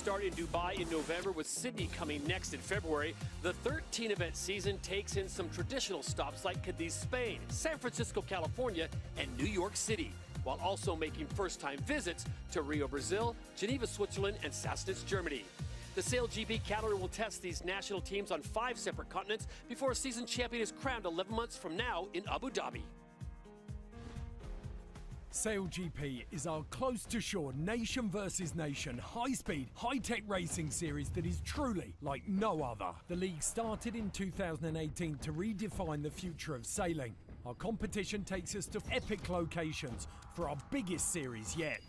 start in Dubai in November, with Sydney coming next in February. The 13-event season takes in some traditional stops like Cadiz, Spain, San Francisco, California, and New York City, while also making first-time visits to Rio, Brazil, Geneva, Switzerland, and Sassnitz, Germany. The SailGP calendar will test these national teams on 5 separate continents before a season champion is crowned 11 months from now in Abu Dhabi. SailGP is our close-to-shore, nation versus nation, high-speed, high-tech racing series that is truly like no other. The league started in 2018 to redefine the future of sailing. Our competition takes us to epic locations for our biggest series yet.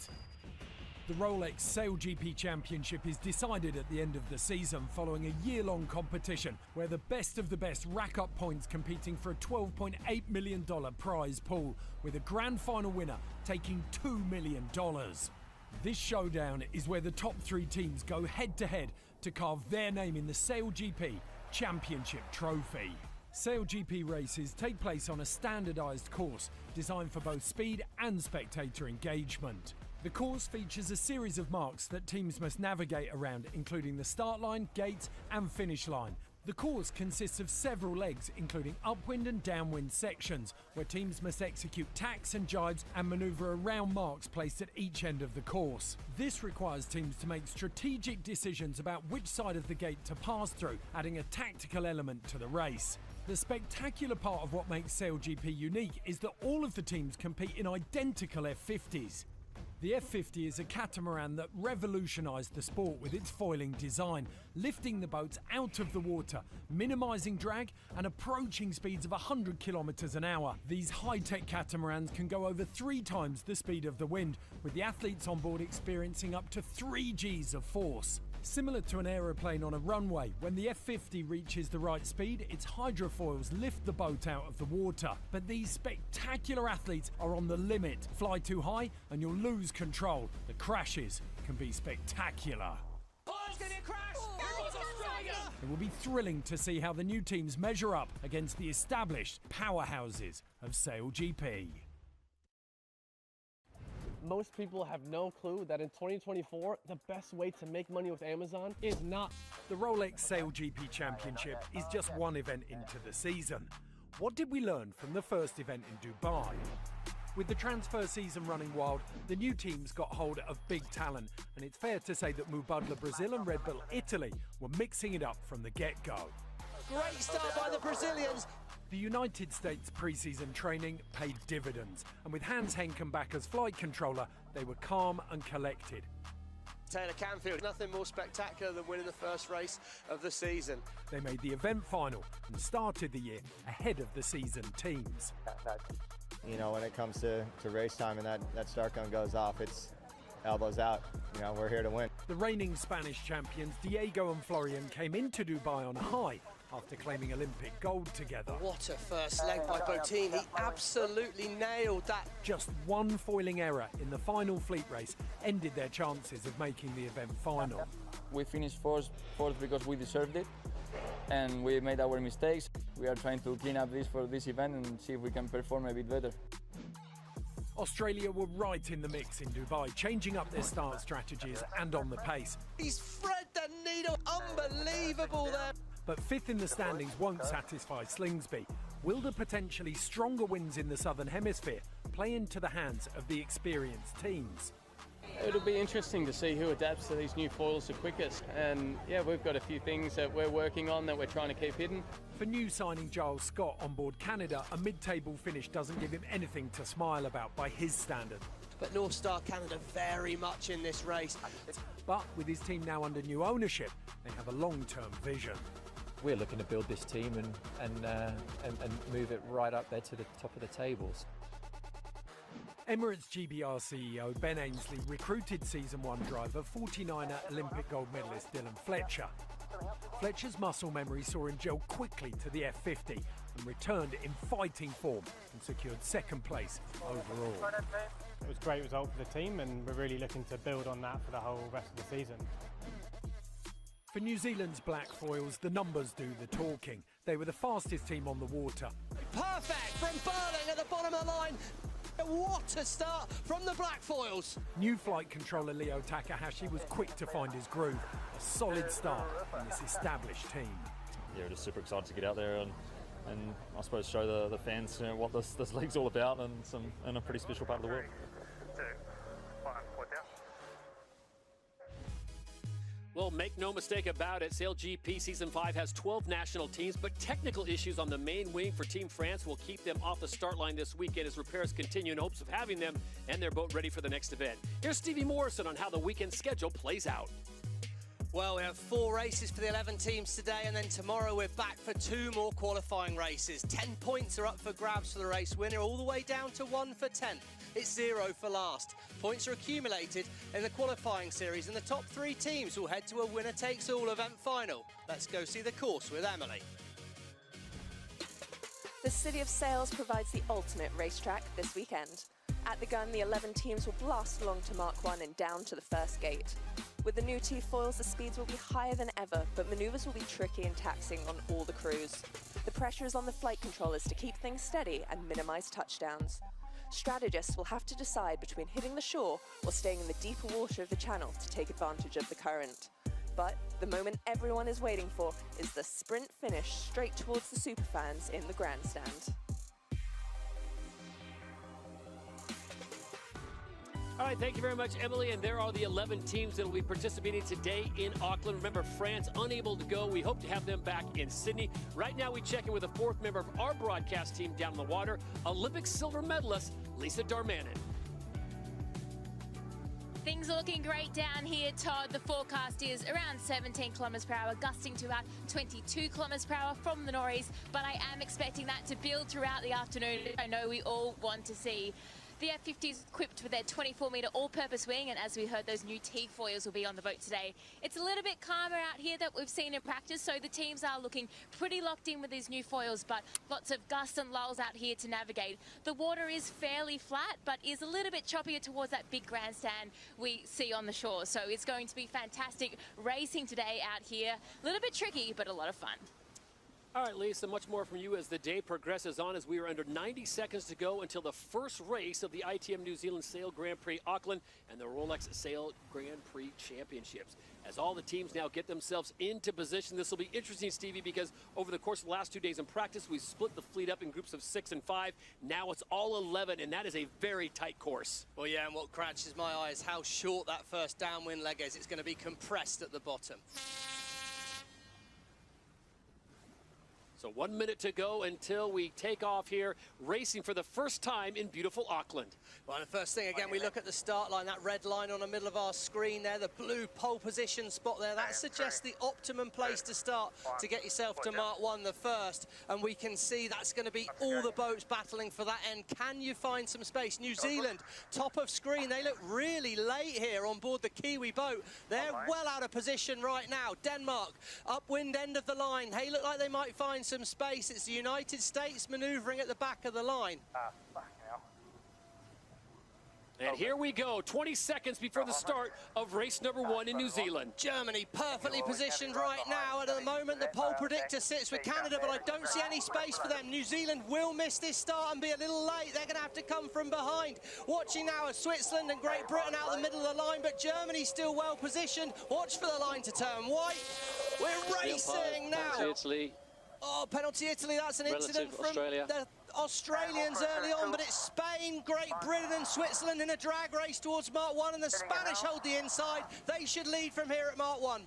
The Rolex SailGP Championship is decided at the end of the season following a year-long competition where the best of the best rack up points competing for a $12.8 million prize pool, with a grand final winner taking $2 million. This showdown is where the top 3 teams go head-to-head to carve their name in the SailGP Championship trophy. SailGP races take place on a standardised course designed for both speed and spectator engagement. The course features a series of marks that teams must navigate around, including the start line, gates and finish line. The course consists of several legs, including upwind and downwind sections, where teams must execute tacks and jibes and manoeuvre around marks placed at each end of the course. This requires teams to make strategic decisions about which side of the gate to pass through, adding a tactical element to the race. The spectacular part of what makes SailGP unique is that all of the teams compete in identical F50s. The F50 is a catamaran that revolutionised the sport with its foiling design, lifting the boats out of the water, minimising drag and approaching speeds of 100 kilometres an hour. These high-tech catamarans can go over 3 times the speed of the wind, with the athletes on board experiencing up to 3 Gs of force. Similar to an aeroplane on a runway, when the F50 reaches the right speed, its hydrofoils lift the boat out of the water. But these spectacular athletes are on the limit. Fly too high and you'll lose control. The crashes can be spectacular. Oh, it's going to crash! Australia! It will be thrilling to see how the new teams measure up against the established powerhouses of SailGP. Most people have no clue that in 2024, the best way to make money with Amazon is not. The Rolex SailGP Championship is just one event into the season. What did we learn from the first event in Dubai? With the transfer season running wild, the new teams got hold of big talent, and it's fair to say that Mubadala Brazil and Red Bull Italy were mixing it up from the get-go. Great start by the Brazilians. The United States pre-season training paid dividends, and with Hans Henken back as flight controller, they were calm and collected. Taylor Canfield, nothing more spectacular than winning the first race of the season. They made the event final and started the year ahead of the season teams. You know, when it comes to race time and that start gun goes off, it's elbows out. You know, we're here to win. The reigning Spanish champions Diego and Florian came into Dubai on a high after claiming Olympic gold together. What a first leg by Bottini. He absolutely nailed that. Just one foiling error in the final fleet race ended their chances of making the event final. We finished fourth because we deserved it, and we made our mistakes. We are trying to clean up this for this event and see if we can perform a bit better. Australia were right in the mix in Dubai, changing up their start strategies and on the pace. He's thread the needle. Unbelievable there. But fifth in the standings won't satisfy Slingsby. Will the potentially stronger winds in the Southern Hemisphere play into the hands of the experienced teams? It'll be interesting to see who adapts to these new foils the quickest. And yeah, we've got a few things that we're working on that we're trying to keep hidden. For new signing Giles Scott on board Canada, a mid-table finish doesn't give him anything to smile about by his standard. But North Star Canada very much in this race. But with his team now under new ownership, they have a long-term vision. We're looking to build this team and move it right up there to the top of the tables. Emirates GBR CEO Ben Ainsley recruited Season 1 driver 49er Olympic gold medalist Dylan Fletcher. Fletcher's muscle memory saw him gel quickly to the F50 and returned in fighting form and secured second place overall. It was a great result for the team, and we're really looking to build on that for the whole rest of the season. For New Zealand's black foils, the numbers do the talking. They were the fastest team on the water. Perfect from Burling at the bottom of the line. What a start from the black foils. New flight controller Leo Takahashi was quick to find his groove. A solid start in this established team. Yeah, we're just super excited to get out there and I suppose show the fans what this league's all about and a pretty special part of the world. Well, make no mistake about it, SailGP Season 5 has 12 national teams, but technical issues on the main wing for Team France will keep them off the start line this weekend as repairs continue in hopes of having them and their boat ready for the next event. Here's Stevie Morrison on how the weekend schedule plays out. Well, we have 4 races for the 11 teams today, and then tomorrow we're back for 2 more qualifying races. 10 points are up for grabs for the race winner, all the way down to 1 for 10th. It's 0 for last. Points are accumulated in the qualifying series, and the top 3 teams will head to a winner-takes-all event final. Let's go see the course with Emily. The City of Sails provides the ultimate racetrack this weekend. At the gun, the 11 teams will blast along to Mark 1 and down to the first gate. With the new T-foils, the speeds will be higher than ever, but maneuvers will be tricky and taxing on all the crews. The pressure is on the flight controllers to keep things steady and minimize touchdowns. Strategists will have to decide between hitting the shore or staying in the deeper water of the channel to take advantage of the current. But the moment everyone is waiting for is the sprint finish straight towards the superfans in the grandstand. All right, thank you very much, Emily. And there are the 11 teams that will be participating today in Auckland. Remember, France unable to go. We hope to have them back in Sydney. Right now, we check in with a 4th member of our broadcast team down in the water, Olympic silver medalist Lisa Darmanin. Things are looking great down here, Todd. The forecast is around 17 kilometres per hour, gusting to about 22 kilometres per hour from the Norries, but I am expecting that to build throughout the afternoon. I know we all want to see. The F-50 is equipped with their 24-metre all-purpose wing, and as we heard, those new T-foils will be on the boat today. It's a little bit calmer out here that we've seen in practice, so the teams are looking pretty locked in with these new foils, but lots of gusts and lulls out here to navigate. The water is fairly flat, but is a little bit choppier towards that big grandstand we see on the shore. So it's going to be fantastic racing today out here. A little bit tricky, but a lot of fun. All right, Lisa, much more from you as the day progresses on, as we are under 90 seconds to go until the first race of the ITM New Zealand Sail Grand Prix Auckland and the Rolex Sail Grand Prix Championships. As all the teams now get themselves into position, this will be interesting, Stevie, because over the course of the last 2 days in practice, we split the fleet up in groups of 6 and 5. Now it's all 11, and that is a very tight course. Well, yeah, and what catches my eye is how short that first downwind leg is. It's going to be compressed at the bottom. So 1 minute to go until we take off here, racing for the first time in beautiful Auckland. Well, the first thing, again, we look at the start line, that red line on the middle of our screen there, the blue pole position spot there. That suggests the optimum place to start to get yourself to Mark 1 the first. And we can see that's going to be all the boats battling for that end. Can you find some space? New Zealand, top of screen. They look really late here on board the Kiwi boat. They're well out of position right now. Denmark, upwind end of the line. They look like they might find some space. It's the United States manoeuvring at the back of the line. And here we go, 20 seconds before the start of race number 1 in New Zealand. Germany perfectly positioned right now. At the moment, the pole predictor sits with Canada, but I don't see any space for them. New Zealand will miss this start and be a little late. They're going to have to come from behind. Watching now as Switzerland and Great Britain out the middle of the line, but Germany's still well positioned. Watch for the line to turn white. We're racing now. Penalty Italy. Oh, penalty Italy, that's an incident from Australia. The Australians early on, but it's Spain, Great Britain and Switzerland in a drag race towards Mark 1, and the Spanish hold the inside. They should lead from here at Mark 1.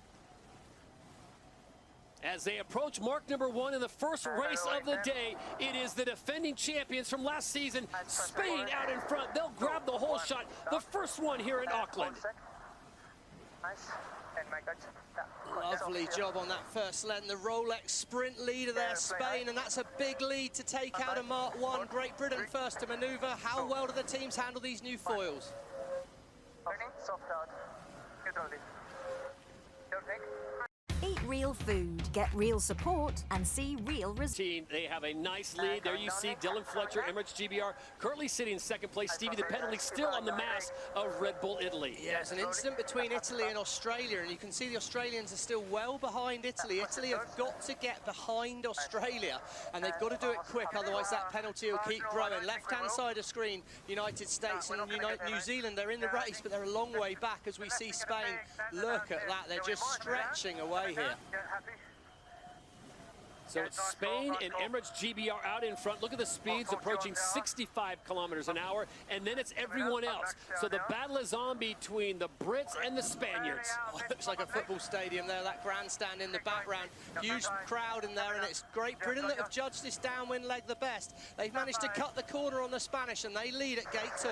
As they approach mark number 1 in the first race of the day, it is the defending champions from last season, Spain, out in front. They'll grab the whole shot, the first one here in Auckland. Lovely job on that first length. The Rolex sprint leader there, Spain, and that's a big lead to take out of Mark 1. Great Britain first to manoeuvre. How well do the teams handle these new foils? 8 real real food, get real support, and see real results. They have a nice lead. There you see Dylan Fletcher, Emirates GBR, currently sitting in second place. Stevie, the penalty still on the mass of Red Bull Italy. Yeah, it's an incident between Italy and Australia, and you can see the Australians are still well behind Italy. Italy have got to get behind Australia, and they've got to do it quick, otherwise that penalty will keep growing. Left-hand side of screen, United States and New Zealand, they're in the race, but they're a long way back as we see Spain. Look at that, they're just stretching away here. So it's Spain and Emirates GBR out in front. Look at the speeds approaching 65 kilometers an hour, and then it's everyone else. So the battle is on between the Brits and the Spaniards. Oh, it looks like a football stadium there, that grandstand in the background. Huge crowd in there, and it's Great Britain that have judged this downwind leg the best. They've managed to cut the corner on the Spanish, and they lead at gate 2.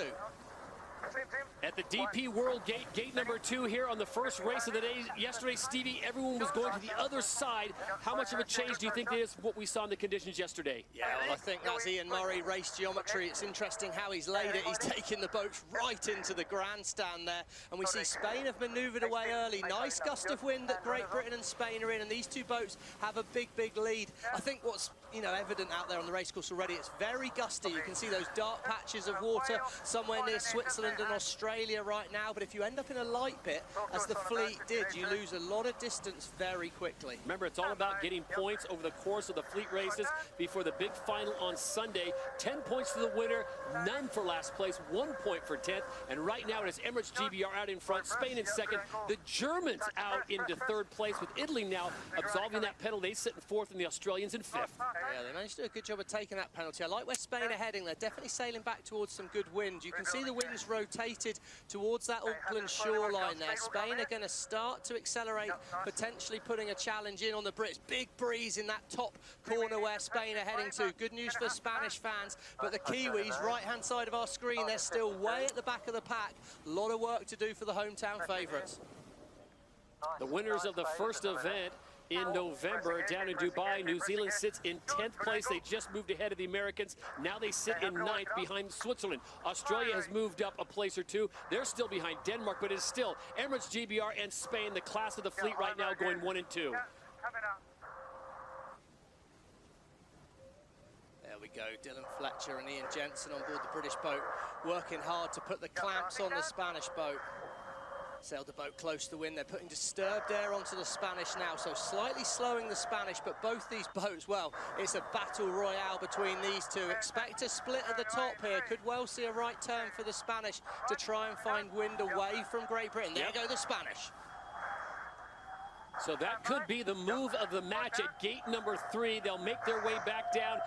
At the DP World Gate, gate number 2 here on the first race of the day. Yesterday, Stevie, everyone was going to the other side. How much of a change do you think it is what we saw in the conditions yesterday? Yeah, well, I think that's Ian Murray race geometry. It's interesting how he's laid it. He's taken the boats right into the grandstand there. And we see Spain have manoeuvred away early. Nice gust of wind that Great Britain and Spain are in, and these two boats have a big, big lead. I think what's evident out there on the racecourse already, it's very gusty. You can see those dark patches of water somewhere near Switzerland and Australia right now, but if you end up in a light bit, as the fleet did, you lose a lot of distance very quickly. Remember, it's all about getting points over the course of the fleet races before the big final on Sunday. 10 points to the winner, none for last place, 1 point for 10th, and right now it is Emirates GBR out in front, Spain in second, the Germans out into third place, with Italy now absolving that penalty. They sit in fourth and the Australians in fifth. Yeah, they managed to do a good job of taking that penalty. I like where Spain are heading. They're definitely sailing back towards some good wind. You can see the wind's rotated towards that Aukland shoreline there. Spain are going to start to accelerate, potentially putting a challenge in on the Brits. Big breeze in that top corner where Spain are heading to. Good news for Spanish fans, but the Kiwis, right-hand side of our screen, they're still way at the back of the pack. A lot of work to do for the hometown favourites. The winners of the first event in November down in Dubai, New Zealand sits in 10th place. They just moved ahead of the Americans. Now they sit in 9th behind Switzerland. Australia has moved up a place or two. They're still behind Denmark, but it's still Emirates GBR and Spain, the class of the fleet right now, going 1 and 2. There we go, Dylan Fletcher and Ian Jensen on board the British boat, working hard to put the clamps on the Spanish boat. Sailed the boat close to the wind. They're putting disturbed air onto the Spanish now, so slightly slowing the Spanish, but both these boats, well, it's a battle royale between these two. Expect a split at the top here. Could well see a right turn for the Spanish to try and find wind away from Great Britain. There go the Spanish. So that could be the move of the match at gate number 3. They'll make their way back down.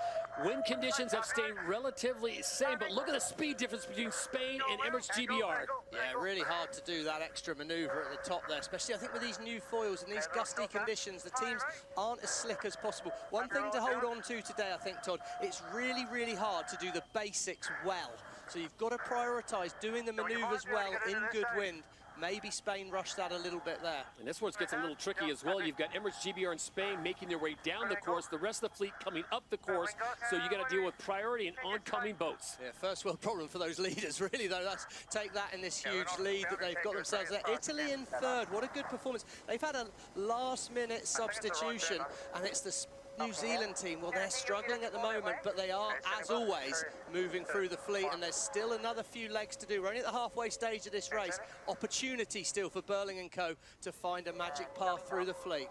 Wind conditions have stayed relatively same, but look at the speed difference between Spain and Emirates GBR. Yeah, really hard to do that extra manoeuvre at the top there, especially I think with these new foils and these gusty conditions, the teams aren't as slick as possible. One thing to hold on to today, I think, Todd, it's really, really hard to do the basics well. So you've got to prioritise doing the manoeuvres well in good wind. Maybe Spain rushed that a little bit there. And this one gets a little tricky as well. You've got Emirates GBR and Spain making their way down the course, the rest of the fleet coming up the course, so you got to deal with priority and oncoming boats. Yeah, first world problem for those leaders, really, though. Let's take that in this huge lead that they've got themselves there. Italy in third, what a good performance. They've had a last-minute substitution, and it's the New Zealand team. Well, they're struggling at the moment, but they are, as always, moving through the fleet, and there's still another few legs to do. We're only at the halfway stage of this race. Opportunity still for Burling & Co. to find a magic path through the fleet.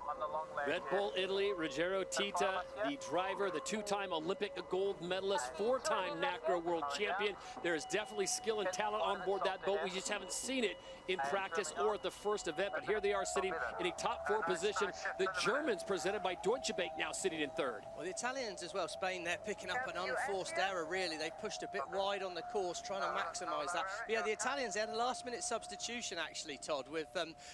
Red Bull Italy, Ruggero Tita, the driver, the two-time Olympic gold medalist, 4-time NACRA world champion. There is definitely skill and talent on board that boat. We just haven't seen it in practice or at the first event, but here they are sitting in a top 4 position. The Germans, presented by Deutsche Bank, now sitting in third. Well, the Italians as well, Spain, they're picking up an unforced error, really. They pushed a bit wide on the course, trying to maximise that. But yeah, the Italians, they had a last-minute substitution, actually, Todd, with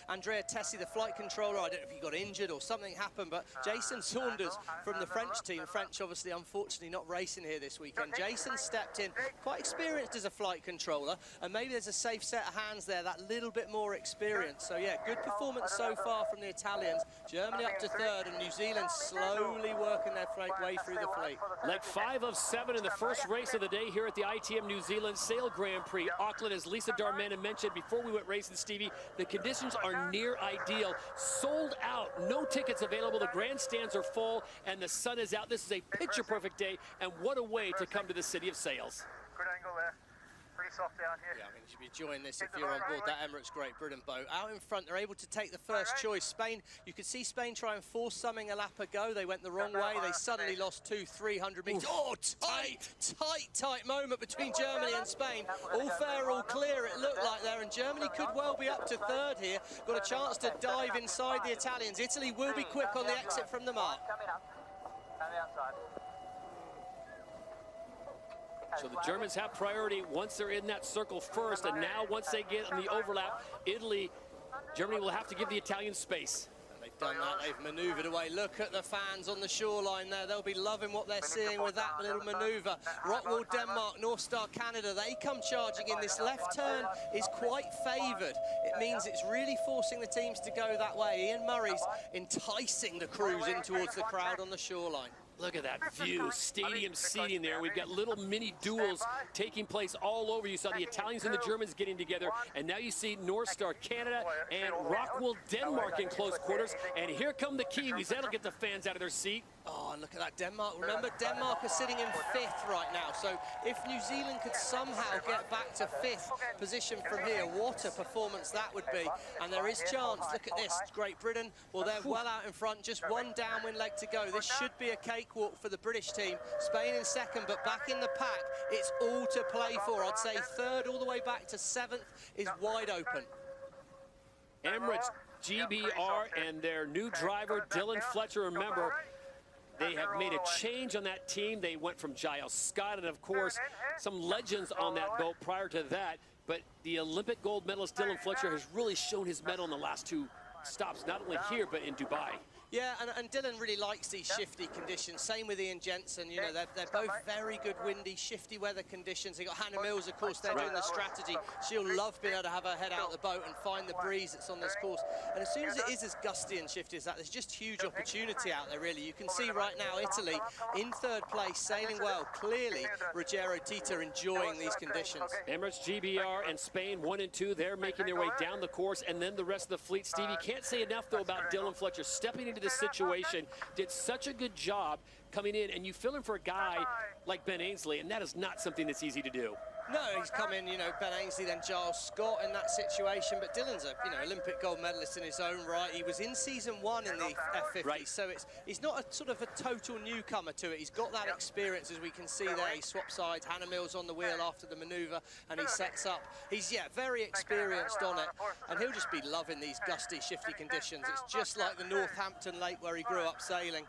Andrea Tessi, the flight controller. I don't know if he got injured or something happened, but Jason Saunders from the French team, French obviously, unfortunately, not racing here this weekend. Jason stepped in, quite experienced as a flight controller, and maybe there's a safe set of hands there, that little bit more experience. So yeah, good performance so far from the Italians. Germany up to third, and New Zealand slowly slowly working their way through the fleet. Leg 5 of 7 in the first race of the day here at the ITM New Zealand Sail Grand Prix. Auckland, as Lisa Darmanin mentioned before we went racing, Stevie, the conditions are near ideal. Sold out, no tickets available. The grandstands are full and the sun is out. This is a picture-perfect day, and what a way to come to the city of sails. Good angle there. Pretty soft down here. Yeah, I mean, you should be enjoying this if you're on board that Emirates Great Britain boat. Out in front, they're able to take the first choice. Spain, you could see Spain try and force something a lap ago. They went the wrong way. They suddenly lost 200-300 meters. Oh, tight moment between Germany and Spain. All fair, all clear, it looked like there, and Germany could well be up to third here. Got a chance to dive inside the Italians. Italy will be quick on the exit from the mark. Coming up. On the outside. So the Germans have priority once they're in that circle first, and now once they get in the overlap, Germany will have to give the Italians space. And they've done that, they've manoeuvred away. Look at the fans on the shoreline there. They'll be loving what they're seeing with that little manoeuvre. Rockwool, Denmark, North Star, Canada, they come charging in. This left turn is quite favoured. It means it's really forcing the teams to go that way. Ian Murray's enticing the crews in towards the crowd on the shoreline. Look at that view, stadium seating there. We've got little mini duels taking place all over. You saw the Italians and the Germans getting together, and now you see North Star Canada and Rockwool Denmark in close quarters. And here come the Kiwis. That'll get the fans out of their seat. Oh, and look at that Denmark. Remember, Denmark are sitting in 5th right now. So if New Zealand could somehow get back to 5th position from here, what a performance that would be. And there is chance. Look at this. Great Britain, well, they're well out in front. Just one downwind leg to go. This should be a cakewalk for the British team. Spain in 2nd, but back in the pack, it's all to play for. I'd say 3rd all the way back to 7th is wide open. Emirates GBR and their new driver, Dylan Fletcher, remember, they have made a change on that team. They went from Giles Scott and, of course, some legends on that boat prior to that. But the Olympic gold medalist Dylan Fletcher has really shown his mettle in the last 2 stops, not only here, but in Dubai. Yeah, and Dylan really likes these shifty conditions. Same with Ian Jensen. You know, they're both very good windy, shifty weather conditions. They got Hannah Mills, of course, they're doing the strategy. She'll love being able to have her head out the boat and find the breeze that's on this course. And as soon as it is as gusty and shifty as that, there's just huge opportunity out there, really. You can see right now Italy in 3rd place, sailing well. Clearly, Ruggero Tita enjoying these conditions. Emirates GBR and Spain 1 and 2, they're making their way down the course, and then the rest of the fleet. Stevie, can't say enough, though, about Dylan Fletcher stepping into the situation, did such a good job coming in, and you fill in for a guy like Ben Ainsley, and that is not something that's easy to do. No, he's come in, you know, Ben Ainsley, then Giles Scott in that situation, but Dylan's a, you know, Olympic gold medalist in his own right. He was in season 1 in the F50, so he's not a sort of a total newcomer to it. He's got that experience, as we can see there. He swaps sides, Hannah Mills on the wheel after the manoeuvre, and he sets up. He's, yeah, very experienced on it, and he'll just be loving these gusty, shifty conditions. It's just like the Northampton Lake where he grew up sailing.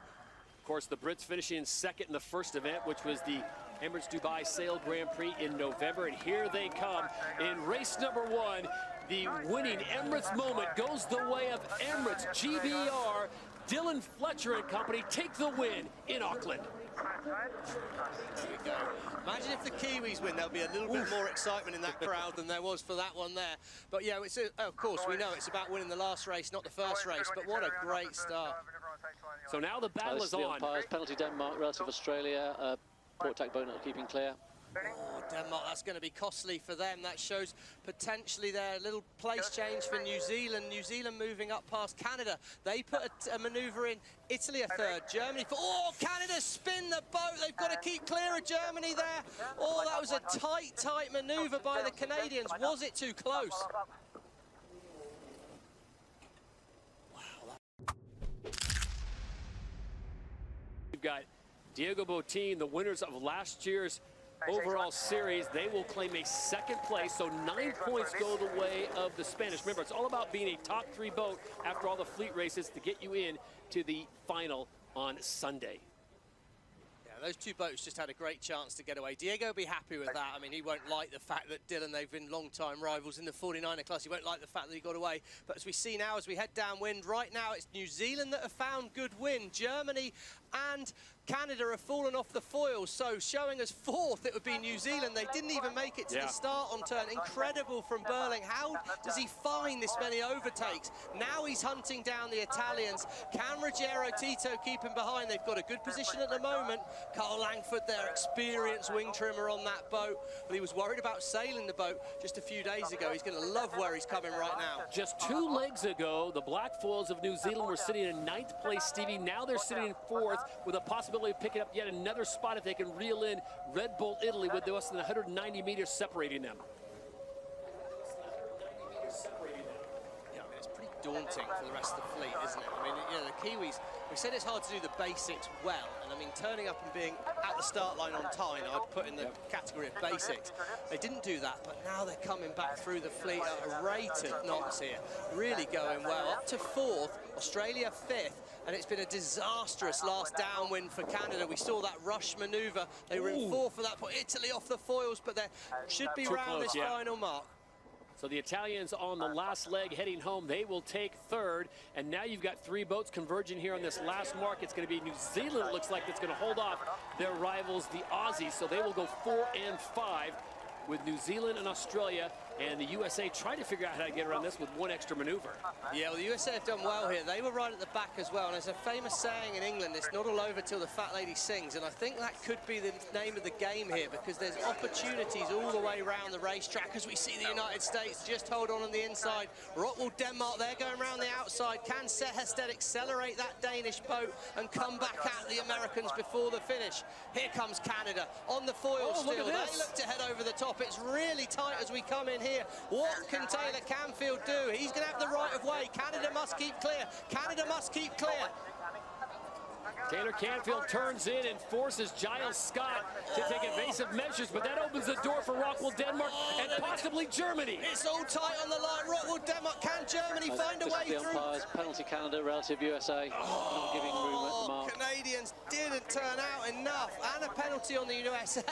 Of course, the Brits finishing 2nd in the first event, which was the Emirates Dubai Sail Grand Prix in November, and here they come in race number 1. The winning Emirates moment goes the way of Emirates GBR. Dylan Fletcher and company take the win in Auckland. There we go. Imagine if the Kiwis win, there'll be a little bit more excitement in that crowd than there was for that one there. But yeah, it's of course we know it's about winning the last race, not the first race, but what a great start. So now the battle is on. Umpires, penalty Denmark, relative Australia, port tack boat not keeping clear. Oh, Denmark, that's going to be costly for them. That shows potentially their little place change for New Zealand. New Zealand moving up past Canada. They put a manoeuvre in. Italy a 3rd. Germany for... Oh, Canada spin the boat. They've got to keep clear of Germany there. Oh, that was a tight manoeuvre by the Canadians. Was it too close? We've got Diego Botín, the winners of last year's overall series. They will claim a 2nd place, so 9 points go the way of the Spanish. Remember, it's all about being a top 3 boat after all the fleet races to get you in to the final on Sunday. Yeah, those two boats just had a great chance to get away. Diego will be happy with that. I mean, he won't like the fact that Dylan, they've been long-time rivals in the 49er class. He won't like the fact that he got away. But as we see now, as we head downwind, right now it's New Zealand that have found good wind. Germany and Canada have fallen off the foils, so showing us fourth, it would be New Zealand. They didn't even make it to the start on turn. Incredible from Burling. How does he find this many overtakes? Now he's hunting down the Italians. Can Ruggiero Tito keep him behind? They've got a good position at the moment. Carl Langford, their experienced wing trimmer on that boat. Well, he was worried about sailing the boat just a few days ago. He's going to love where he's coming right now. Just 2 legs ago, the Black Foils of New Zealand were sitting in 9th place, Stevie. Now they're sitting in 4th with a possibility of picking up yet another spot if they can reel in Red Bull Italy with less than 190 meters separating them. Yeah, I mean, it's pretty daunting for the rest of the fleet, isn't it? I mean, you know, the Kiwis, we said it's hard to do the basics well, and I mean, turning up and being at the start line on time, I'd put in the category of basics. They didn't do that, but now they're coming back through the fleet at a rate of knots here. Really going well. Up to 4th, Australia 5th, and it's been a disastrous last downwind for Canada. We saw that rush manoeuvre. They were in 4th for that point. Italy off the foils, but they should be round this final mark. So the Italians on the last leg heading home, they will take 3rd. And now you've got 3 boats converging here on this last mark. It's going to be New Zealand, it looks like, that's going to hold off their rivals, the Aussies. So they will go 4 and 5 with New Zealand and Australia. And the USA trying to figure out how to get around this with 1 extra maneuver. Yeah, well, the USA have done well here. They were right at the back as well. And there's a famous saying in England, it's not all over till the fat lady sings. And I think that could be the name of the game here, because there's opportunities all the way around the racetrack. As we see the United States just hold on the inside. Rockwool, Denmark, they're going around the outside. Can Hested accelerate that Danish boat and come back at the Americans before the finish? Here comes Canada on the foils still. They look to head over the top. It's really tight as we come in here. What can Taylor Canfield do? He's going to have the right of way. Canada must keep clear. Canada must keep clear. Taylor Canfield turns in and forces Giles Scott to take evasive measures, but that opens the door for Rockwool, Denmark, and possibly Germany. It's all tight on the line. Rockwool, Denmark, can Germany find a way the through? Umpires, penalty Canada, relative USA, not giving room at the mark. Canadians didn't turn out enough, and a penalty on the USA.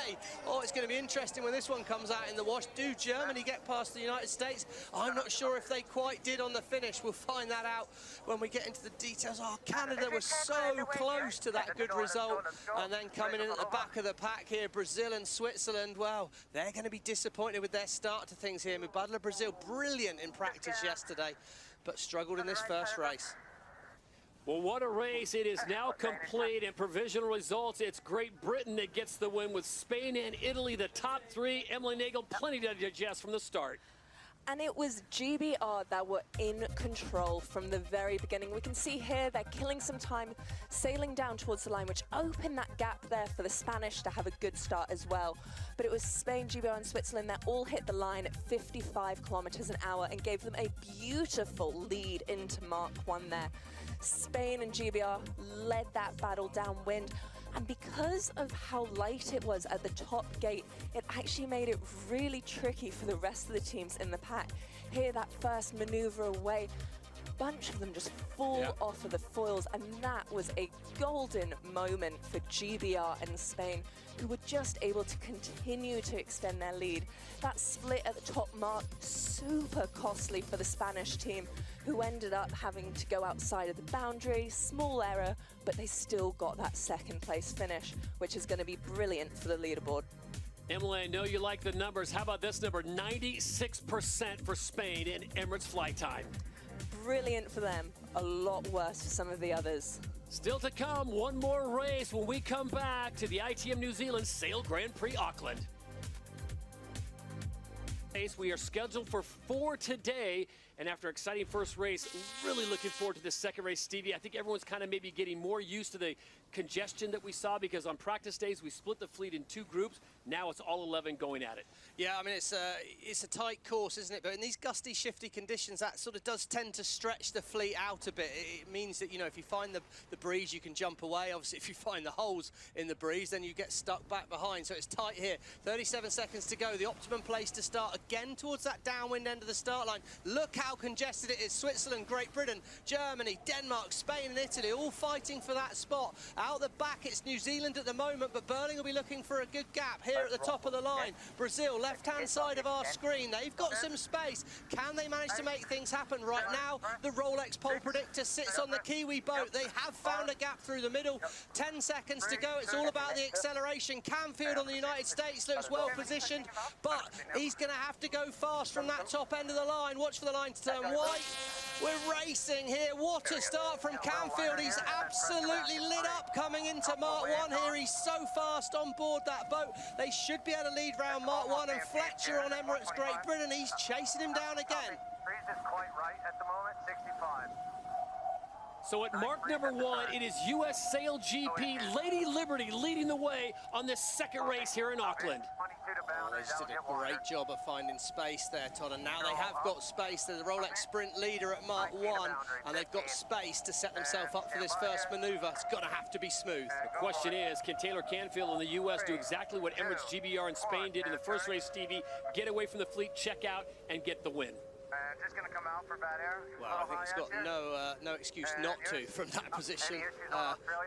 Oh, it's going to be interesting when this one comes out in the wash. Do Germany get past the United States? I'm not sure if they quite did on the finish. We'll find that out when we get into the details. Oh, Canada was so close to that good result, and then coming in at the back of the pack here, Brazil and Switzerland. Well, they're going to be disappointed with their start to things here. Mubadala Brazil, brilliant in practice yesterday, but struggled in this first race. Well, what a race. It is now complete, and provisional results, it's Great Britain that gets the win, with Spain and Italy the top 3. Emily Nagel, plenty to digest from the start. And it was GBR that were in control from the very beginning. We can see here they're killing some time, sailing down towards the line, which opened that gap there for the Spanish to have a good start as well. But it was Spain, GBR and Switzerland that all hit the line at 55 kilometers an hour and gave them a beautiful lead into Mark 1 there. Spain and GBR led that battle downwind. And because of how light it was at the top gate, it actually made it really tricky for the rest of the teams in the pack. Here, that first maneuver away, a bunch of them just fall off of the foils, and that was a golden moment for GBR and Spain, who were just able to continue to extend their lead. That split at the top mark, super costly for the Spanish team, who ended up having to go outside of the boundary. Small error, but they still got that second place finish, which is going to be brilliant for the leaderboard. Emily, I know you like the numbers. How about this number? 96% for Spain in Emirates flight time. Brilliant for them. A lot worse for some of the others. Still to come, one more race when we come back to the ITM New Zealand Sail Grand Prix Auckland. We are scheduled for 4 today, and after an exciting first race, really looking forward to this second race, Stevie. I think everyone's kind of maybe getting more used to the congestion that we saw, because on practice days we split the fleet in 2 groups. Now it's all 11 going at it. Yeah, I mean, it's a tight course, isn't it? But in these gusty, shifty conditions, that sort of does tend to stretch the fleet out a bit. It means that, you know, if you find the breeze, you can jump away. Obviously, if you find the holes in the breeze, then you get stuck back behind. So it's tight here. 37 seconds to go. The optimum place to start again towards that downwind end of the start line. Look how congested it is. Switzerland, Great Britain, Germany, Denmark, Spain and Italy all fighting for that spot. Out the back it's New Zealand at the moment, but Burling will be looking for a good gap here at the top of the line. Brazil, left-hand side of our screen. They've got some space. Can they manage to make things happen? Right now, the Rolex pole predictor sits on the Kiwi boat. They have found a gap through the middle. 10 seconds to go. It's all about the acceleration. Canfield on the United States looks well positioned, but he's going to have to go fast from that top end of the line. Watch for the line to turn white. We're racing here. What a start from Canfield. He's absolutely lit up coming into Mark 1 here. He's so fast on board that boat. They should be able to lead round Mark 1, and Fletcher on Emirates Great Britain, he's chasing him down again. Breeze is quite right at the moment, 65. So at mark number 1, it is US Sail GP Lady Liberty leading the way on this second race here in Auckland. They just did a great job of finding space there, Todd, and now they have got space. They're the Rolex Sprint leader at Mark 1, and they've got space to set themselves up for this first manoeuvre. It's got to have to be smooth. The question is, can Taylor Canfield in the US do exactly what Emirates GBR in Spain did in the first race, Stevie? Get away from the fleet, check out, and get the win. Just going to come out for bad air. Well, I think it's got no excuse not to from that position.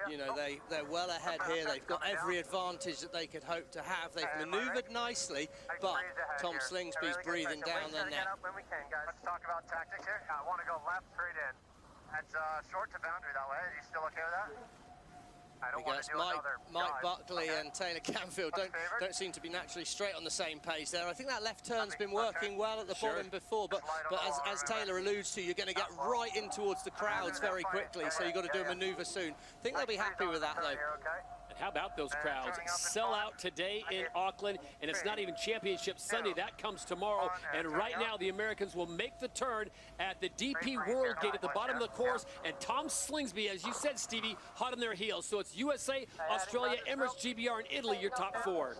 You know, they're well ahead here. They've got every advantage that they could hope to have. They've manoeuvred nicely, but Tom Slingsby's breathing down their neck. Let's talk about tactics here. I want to go left straight in. That's short to boundary that way. Are you still okay with that? I don't want to do Mike Buckley and Taylor Canfield don't seem to be naturally straight on the same pace there. I think that left turn's been working well at the bottom before, but as Taylor alludes to, you're going to get right in towards the crowds very quickly, so you've got to do a manoeuvre soon. I think they'll be happy with that, though. How about those crowds? Sell out today in Auckland, and it's not even Championship Sunday. That comes tomorrow, and right now the Americans will make the turn at the DP World Gate at the bottom of the course, and Tom Slingsby, as you said, Stevie, hot on their heels. So it's USA, Australia, Emirates GBR, and Italy, your top 4.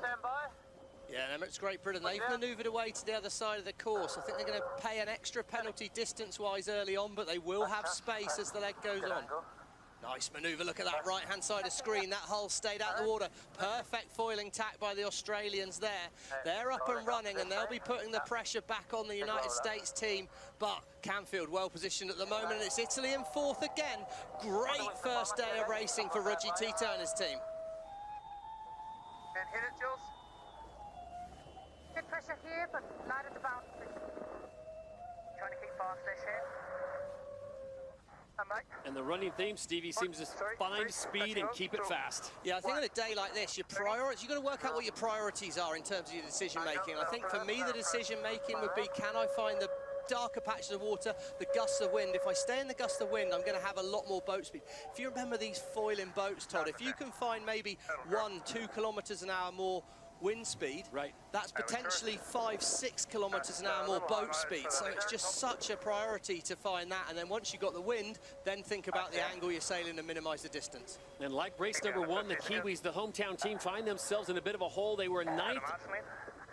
Yeah, and Emirates Great Britain, they've manoeuvred away to the other side of the course. I think they're going to pay an extra penalty distance-wise early on, but they will have space as the leg goes on. Nice manoeuvre, look at that right-hand side of screen. That hull stayed out of the water. Perfect foiling tack by the Australians there. They're up and running, and they'll be putting the pressure back on the United States team. But Canfield well positioned at the moment, and it's Italy in 4th again. Great first day of racing for Roger T. Turner's team. And hit it, Jules. Good pressure here, but light at the boundary. Trying to keep fast-ish here. And the running theme, Stevie, seems to find speed and keep it fast. Yeah, I think on a day like this, you've got to work out what your priorities are in terms of your decision-making. I think for me, the decision-making would be, can I find the darker patches of water, the gusts of wind? If I stay in the gust of wind, I'm going to have a lot more boat speed. If you remember these foiling boats, Todd, if you can find maybe 1-2 kilometres an hour more wind speed, that's potentially 5-6 kilometres an hour more boat speed. So it's just such a priority to find that, and then once you've got the wind, then think about the angle you're sailing and minimise the distance. And like race number 1, the Kiwis, the hometown team, find themselves in a bit of a hole. They were 9th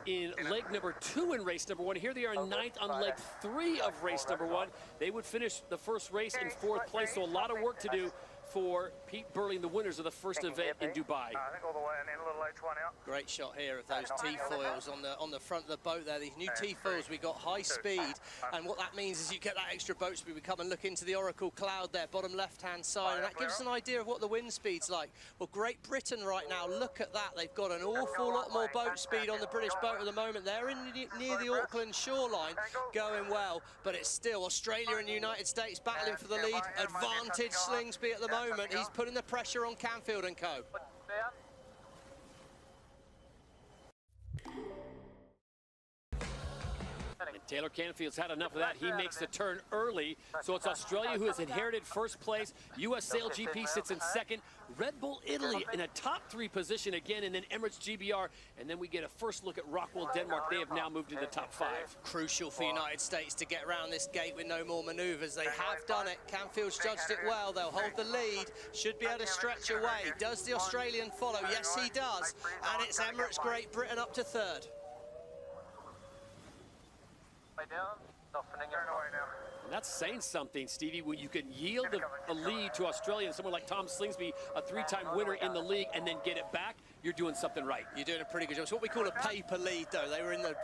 in leg number 2 in race number 1. Here they are 9th on leg 3 of race number 1. They would finish the first race in 4th place, so a lot of work to do for Pete Burling, the winners of the first event in Dubai. I think all the way and then a little H1 out. Great shot here of those T-foils on the front of the boat there. These new T-foils, we got high speed, and what that means is you get that extra boat speed. We come and look into the Oracle Cloud there, bottom left-hand side, and that gives us an idea of what the wind speed's like. Well, Great Britain right now, look at that. They've got an awful lot more boat speed on the British boat at the moment. They're near the Auckland shoreline, going well, but it's still Australia and the United States battling for the lead. Advantage Slingsby at the moment. He's putting the pressure on Canfield and co. And Taylor Canfield's had enough of that. He makes the turn early. So it's Australia who has inherited first place. US Sail GP sits in 2nd. Red Bull Italy in a top 3 position again, and then Emirates GBR. And then we get a first look at Rockwell, Denmark. They have now moved into the top 5. Crucial for United States to get around this gate with no more manoeuvres. They have done it. Canfield's judged it well. They'll hold the lead. Should be able to stretch away. Does the Australian follow? Yes, he does. And it's Emirates Great Britain up to 3rd. Down, softening it away now. And that's saying something, Stevie, when you can yield a lead to Australia and someone like Tom Slingsby, a 3-time winner in the league, and then get it back. you're doing something right. You're doing a pretty good job. It's what we call a paper lead, though.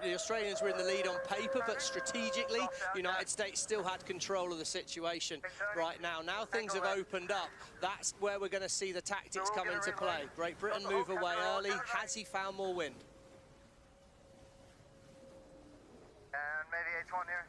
The Australians were in the lead on paper, but strategically, United States still had control of the situation right now. Now things have opened up. That's where we're going to see the tactics come into play. Great Britain move away early. Has he found more wind? And maybe H1 here.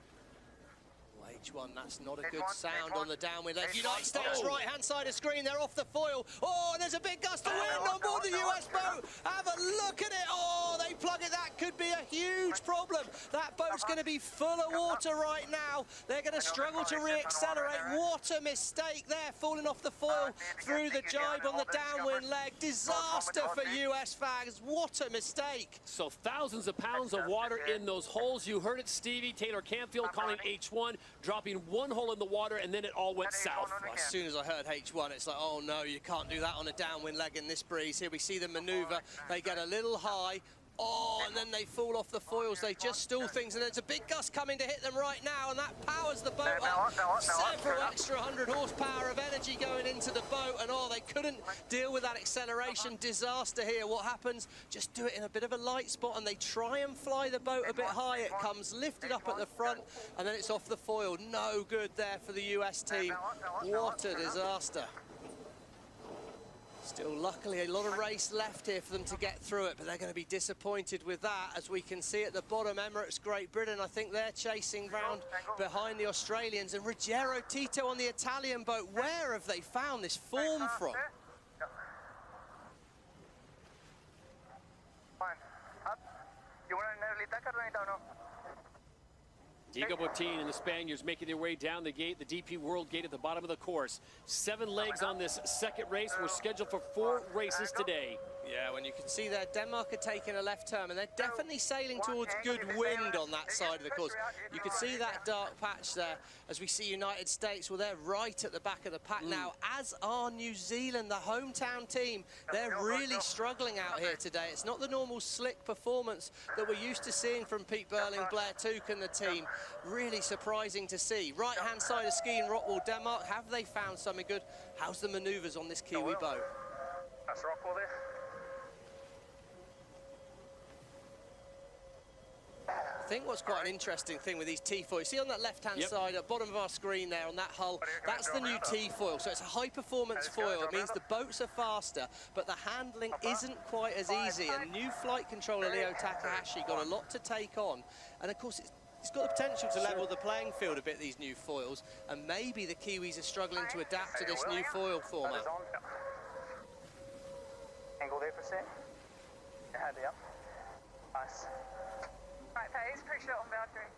H1, that's not a good sound on the downwind leg. United States right-hand side of screen, they're off the foil. Oh, and there's a big gust of wind on board the US boat. Have a look at it. Oh, they plug it. That could be a huge problem. That boat's going to be full of water right now. They're going to struggle to re-accelerate. What a mistake there, falling off the foil through the jibe on the downwind leg. Disaster for US fans. What a mistake. So thousands of pounds of water in those holes. You heard it, Stevie. Taylor Canfield calling H1, dropping one hole in the water, and then it all went south. Well, as soon as I heard H1, it's like, oh no, you can't do that on a downwind leg in this breeze. Here we see the maneuver. They get a little high. Oh, and then they fall off the foils. They just stall things, and there's a big gust coming to hit them right now, and that powers the boat up. Several extra 100 horsepower of energy going into the boat, and oh, they couldn't deal with that acceleration. Disaster here. What happens? Just do it in a bit of a light spot, and they try and fly the boat a bit high. It comes lifted up at the front, and then it's off the foil. No good there for the US team. What a disaster. Still, luckily, a lot of race left here for them to get through it, but they're going to be disappointed with that. As we can see at the bottom, Emirates, Great Britain, I think they're chasing round behind the Australians. And Ruggiero Tito on the Italian boat, where have they found this form from? You want an early tacker or no? Diego Botín and the Spaniards making their way down the gate, the DP World Gate at the bottom of the course. 7 legs on this second race. We're scheduled for 4 races today. Yeah, when you can see there, Denmark are taking a left turn, and they're definitely sailing towards good wind on that side of the course. You can see that dark patch there as we see United States. Well, they're right at the back of the pack now, as are New Zealand, the hometown team. They're really struggling out here today. It's not the normal slick performance that we're used to seeing from Pete Burling, Blair Tuke and the team. Really surprising to see. Right-hand side of ski in Rockwell, Denmark. Have they found something good? How's the manoeuvres on this Kiwi boat? That's Rockwell there. I think what's quite an interesting thing with these T-foil, you see on that left-hand side, at the bottom of our screen there, on that hull, that's the new T-foil. So it's a high-performance foil. It means the boats are faster, but the handling isn't quite as easy. And new flight controller Leo Takahashi got a lot to take on. And of course, it's got the potential to level the playing field a bit, these new foils. And maybe the Kiwis are struggling to adapt to this new foil format. Angle there for a sec. Hand out. Nice. Right, pace, pretty short on boundary.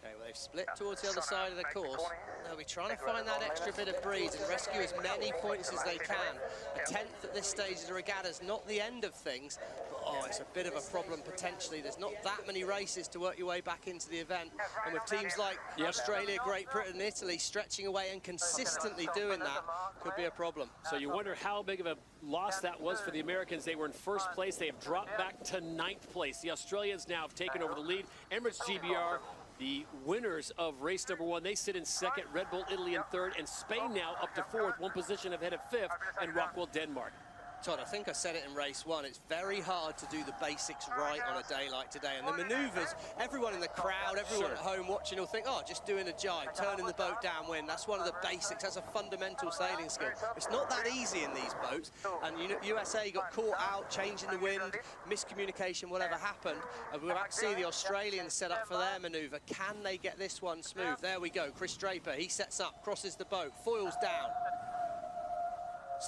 Okay, well, they've split towards the other side of the course. They'll be trying to find that extra bit of breeze and rescue as many points as they can. A 10th at this stage of the regatta is not the end of things, but oh, it's a bit of a problem potentially. There's not that many races to work your way back into the event, and with teams like Australia, Great Britain and Italy stretching away and consistently doing that, could be a problem. So you wonder how big of a loss that was for the Americans. They were in first place. They have dropped back to 9th place. The Australians now have taken over the lead. Emirates GBR, the winners of race number 1, they sit in 2nd, Red Bull Italy in 3rd, and Spain now up to 4th, 1 position ahead of 5th, and Rockwell Denmark. Todd, I think I said it in race 1, it's very hard to do the basics right on a day like today. And the manoeuvres, everyone in the crowd, everyone at home watching will think, oh, just doing a jibe, turning the boat downwind. That's one of the basics. That's a fundamental sailing skill. It's not that easy in these boats. And USA got caught out, changing the wind, miscommunication, whatever happened. And we're about to see the Australians set up for their manoeuvre. Can they get this one smooth? There we go. Chris Draper, he sets up, crosses the boat, foils down.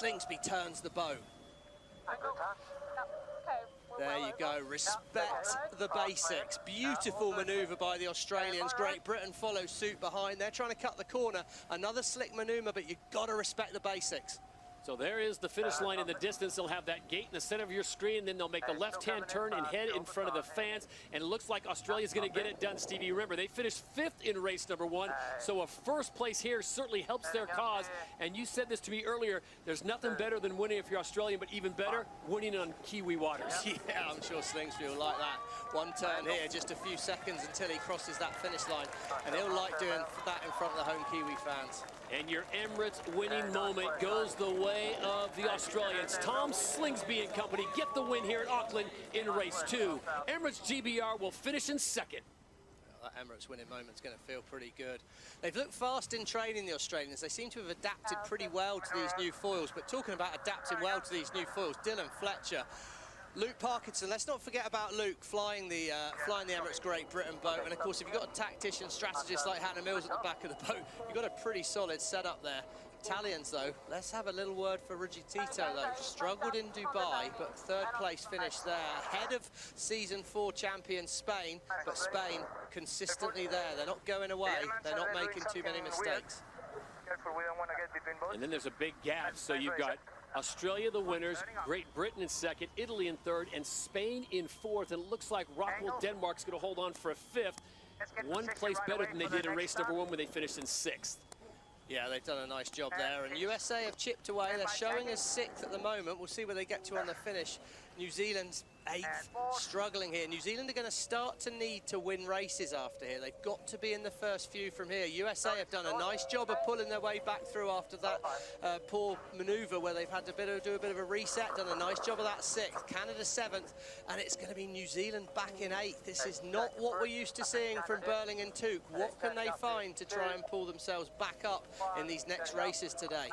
Slingsby turns the boat. There you go, respect the basics. Beautiful manoeuvre by the Australians. Great Britain follows suit behind. They're trying to cut the corner. Another slick manoeuvre, but you've got to respect the basics. So there is the finish line in the distance. They'll have that gate in the center of your screen. Then they'll make the left-hand turn and head in front of the fans. And it looks like Australia's going to get it done, Stevie. Remember, they finished 5th in race number 1. So a first place here certainly helps their cause. And you said this to me earlier. There's nothing better than winning if you're Australian, but even better, winning on Kiwi waters. Yeah, I'm sure Slingsby will like that. One turn here, just a few seconds until he crosses that finish line. And he'll like doing that in front of the home Kiwi fans. And your Emirates winning moment goes the way way of the Australians. Tom Slingsby and company get the win here at Auckland in race 2. Emirates GBR will finish in second. That Emirates winning moment's going to feel pretty good. They've looked fast in training, the Australians. They seem to have adapted pretty well to these new foils. But talking about adapting well to these new foils, Dylan Fletcher, Luke Parkinson, let's not forget about Luke flying the Emirates Great Britain boat. And of course, if you've got a tactician, strategist like Hannah Mills at the back of the boat, you've got a pretty solid setup there. Italians, though, let's have a little word for Rigittito, though. Struggled in Dubai, but third place finish there. Ahead of season 4 champion Spain, but Spain consistently there. They're not going away. They're not making too many mistakes. And then there's a big gap, so you've got Australia the winners, Great Britain in second, Italy in third, and Spain in fourth. And it looks like Rockwell, Denmark's going to hold on for a fifth. One place better than they did in race number 1 when they finished in 6th. Yeah, they've done a nice job there. And USA have chipped away. They're showing us 6th at the moment. We'll see where they get to on the finish. New Zealand's 8th, struggling here. New Zealand are going to start to need to win races after here. They've got to be in the first few from here. USA have done a nice job of pulling their way back through after that poor manoeuvre where they've had to do a bit of a reset. Done a nice job of that 6th. Canada 7th, and it's going to be New Zealand back in 8th. This is not what we're used to seeing from Burling and Took. What can they find to try and pull themselves back up in these next races today?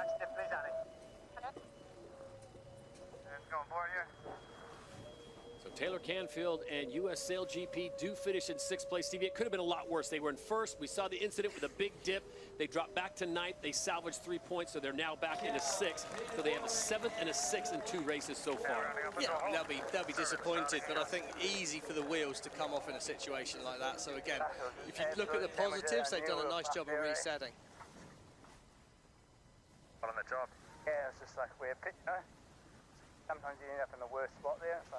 Taylor Canfield and US Sail GP do finish in 6th place. Stevie, it could have been a lot worse. They were in 1st. We saw the incident with a big dip. They dropped back to 9th. They salvaged 3 points, so they're now back into 6th. So they have a 7th and a 6th in 2 races so far. Yeah, they'll be disappointed, but I think easy for the wheels to come off in a situation like that. So again, if you look at the positives, they've done a nice job of resetting. On the job. Yeah, it's just like we're pitch, sometimes you end up in the worst spot there, so.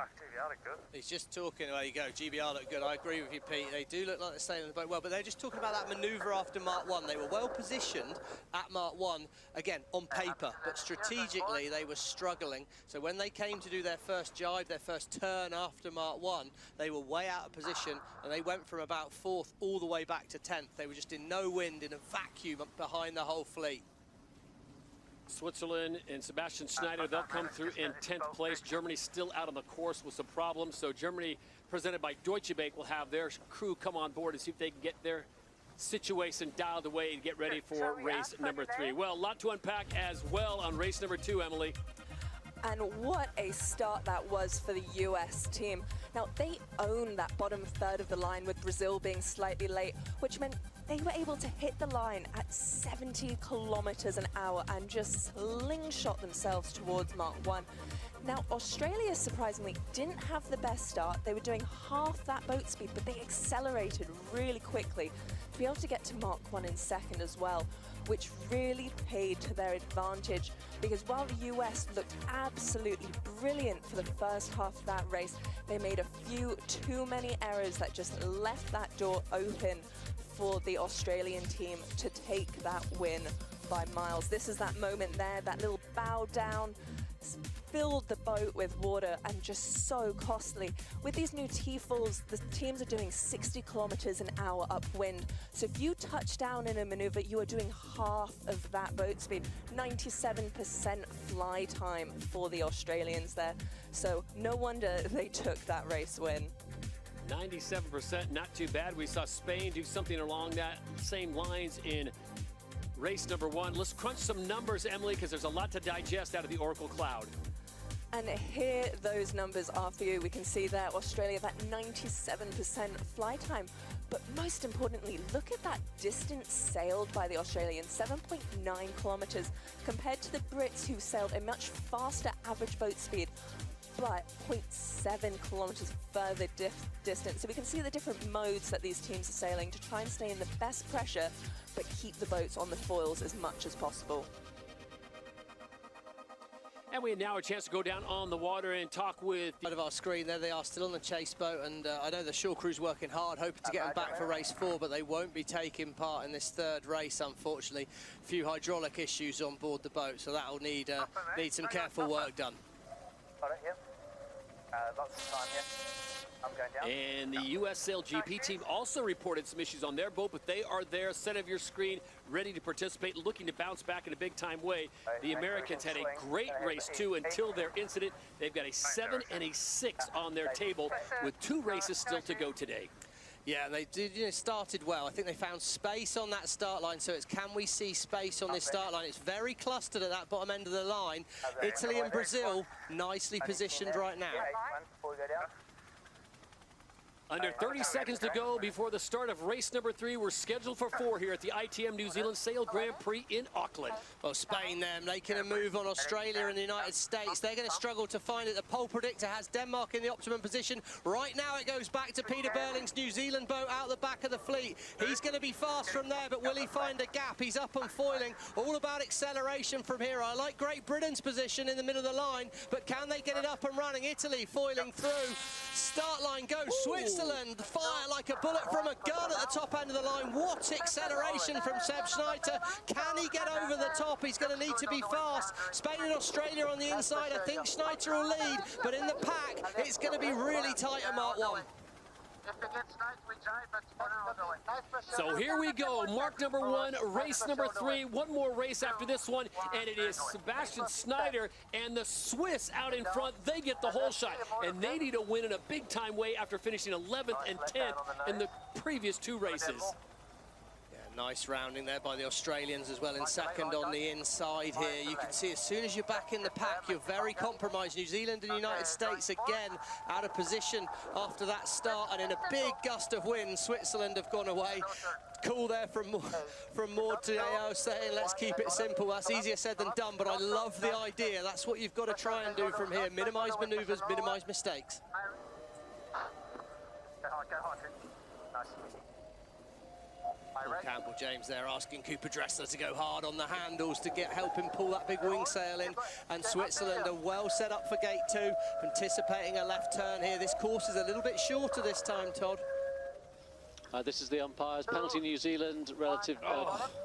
GBR look good. He's just talking, there you go, GBR look good. I agree with you, Pete. They do look like they're staying in the boat well, but they're just talking about that manoeuvre after Mark 1. They were well positioned at Mark 1, again, on paper, but strategically they were struggling. So when they came to do their first jibe, their first turn after Mark 1, they were way out of position, and they went from about 4th all the way back to 10th. They were just in no wind, in a vacuum behind the whole fleet. Switzerland and Sebastian Schneider, they'll come through in 10th place. Germany still out on the course with some problems. So Germany, presented by Deutsche Bank, will have their crew come on board and see if they can get their situation dialed away and get ready for race number 3. Well, a lot to unpack as well on race number 2, Emily. And what a start that was for the US team. Now, they own that bottom third of the line with Brazil being slightly late, which meant they were able to hit the line at 70 kilometers an hour and just slingshot themselves towards Mark 1. Now, Australia, surprisingly, didn't have the best start. They were doing half that boat speed, but they accelerated really quickly to be able to get to Mark 1 in second as well, which really paid to their advantage, because while the US looked absolutely brilliant for the first half of that race, they made a few too many errors that just left that door open for the Australian team to take that win by miles. This is that moment there, that little bow down, filled the boat with water and just so costly. With these new T-Falls, the teams are doing 60 kilometers an hour upwind. So if you touch down in a maneuver, you are doing half of that boat speed. 97% fly time for the Australians there. So no wonder they took that race win. 97%, not too bad. We saw Spain do something along that same lines in race number 1. Let's crunch some numbers, Emily, because there's a lot to digest out of the Oracle Cloud. And here those numbers are for you. We can see there, Australia, that 97% fly time. But most importantly, look at that distance sailed by the Australians, 7.9 kilometers, compared to the Brits, who sailed a much faster average boat speed, but 0.7 kilometers further distance. So we can see the different modes that these teams are sailing to try and stay in the best pressure, but keep the boats on the foils as much as possible. And we have now a chance to go down on the water and talk with... Out of our screen, there they are, still on the chase boat, and I know the shore crew's working hard, hoping to get them back for race 4, but they won't be taking part in this third race, unfortunately. A few hydraulic issues on board the boat, so that'll need some careful work done. Got it, yep. Lots of time, yeah. And the U.S. Sail GP team also reported some issues on their boat, but they are there, center of your screen, ready to participate, looking to bounce back in a big-time way. The Americans had a great race, too, until their incident. They've got a 7 and a 6 on their table, with 2 races still to go today. Yeah, they did, started well. I think they found space on that start line, so it's can we see space on this start line? It's very clustered at that bottom end of the line. Italy and Brazil nicely positioned right now. Under 30 seconds to go before the start of race number 3. We're scheduled for 4 here at the ITM New Zealand Sail Grand Prix in Auckland. Well, Spain there making a move on Australia and the United States. They're going to struggle to find it. The pole predictor has Denmark in the optimum position. Right now it goes back to Peter Burling's New Zealand boat out the back of the fleet. He's going to be fast from there, but will he find a gap? He's up and foiling. All about acceleration from here. I like Great Britain's position in the middle of the line, but can they get it up and running? Italy foiling through. Start line goes. Switzerland fire like a bullet from a gun at the top end of the line. What acceleration from Seb Schneider. Can he get over the top? He's going to need to be fast. Spain and Australia on the inside. I think Schneider will lead, but in the pack, it's going to be really tight at Mark 1. So here we go, mark number 1, race number 3, one more race after this one, and it is Sebastian Schneider and the Swiss out in front. They get the whole shot, and they need a win in a big-time way after finishing 11th and 10th in the previous 2 races. Nice rounding there by the Australians as well in second on the inside here. You can see as soon as you're back in the pack, you're very compromised. New Zealand and United States again out of position after that start, and in a big gust of wind, Switzerland have gone away. Cool there from Maud to AO saying, let's keep it simple. That's easier said than done, but I love the idea. That's what you've got to try and do from here. Minimise manoeuvres, minimise mistakes. Campbell James there asking Cooper Dressler to go hard on the handles to help him pull that big wing sail in, and Switzerland are well set up for gate 2, anticipating a left turn here. This course is a little bit shorter this time, Todd. This is the umpires. Penalty New Zealand relative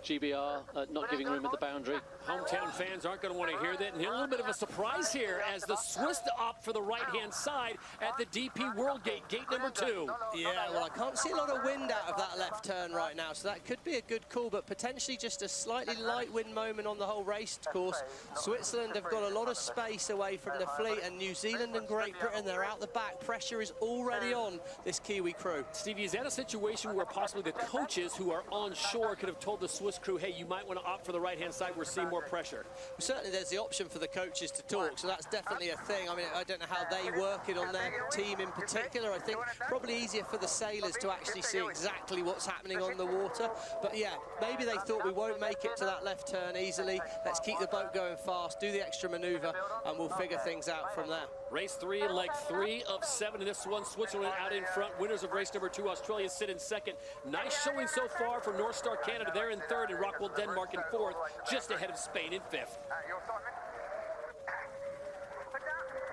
GBR, not giving room at the boundary. Hometown fans aren't going to want to hear that. And a little bit of a surprise here as the Swiss opt for the right-hand side at the DP World Gate, gate number 2. Yeah, well, I can't see a lot of wind out of that left turn right now, so that could be a good call, but potentially just a slightly light wind moment on the whole race course. Switzerland have got a lot of space away from the fleet, and New Zealand and Great Britain, they're out the back. Pressure is already on this Kiwi crew. Stevie, is that a situation where possibly the coaches who are on shore could have told the Swiss crew, hey, you might want to opt for the right-hand side, we're seeing more pressure? Well, certainly there's the option for the coaches to talk, so that's definitely a thing. I mean, I don't know how they work it on their team in particular. I think probably easier for the sailors to actually see exactly what's happening on the water. But yeah, maybe they thought we won't make it to that left turn easily. Let's keep the boat going fast, do the extra maneuver, and we'll figure things out from there. Race 3, leg 3 of 7 in this one. Switzerland out in front. Winners of race number 2, Australia sit in second. Nice showing so far for North Star Canada. They're in third, and Rockwell Denmark in fourth, just ahead of Spain in fifth.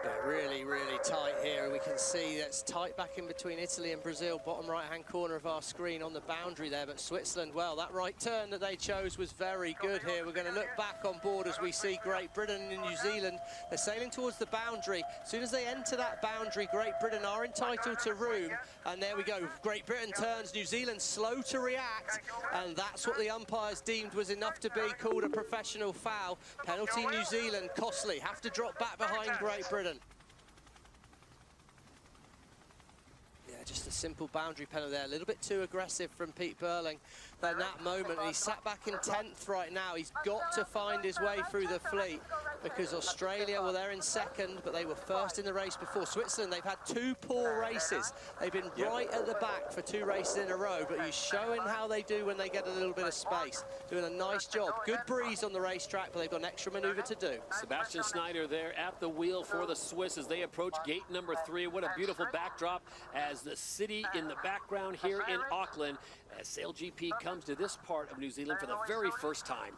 Yeah, really, really tight here. We can see that's tight back in between Italy and Brazil, bottom right-hand corner of our screen on the boundary there. But Switzerland, well, that right turn that they chose was very good here. We're going to look back on board as we see Great Britain and New Zealand. They're sailing towards the boundary. As soon as they enter that boundary, Great Britain are entitled to room. And there we go. Great Britain turns, New Zealand slow to react. And that's what the umpires deemed was enough to be called a professional foul. Penalty New Zealand, costly. Have to drop back behind Great Britain. Just a simple boundary penalty there, a little bit too aggressive from Pete Burling in that moment, and he's sat back in 10th right now. He's got to find his way through the fleet, because Australia, well, they're in second, but they were first in the race before. Switzerland, they've had 2 poor races. They've been right at the back for 2 races in a row, but he's showing how they do when they get a little bit of space. Doing a nice job. Good breeze on the racetrack, but they've got an extra maneuver to do. Sebastian Schneider there at the wheel for the Swiss as they approach gate number 3. What a beautiful backdrop as the city in the background here in Auckland as Sail GP comes to this part of New Zealand for the very first time.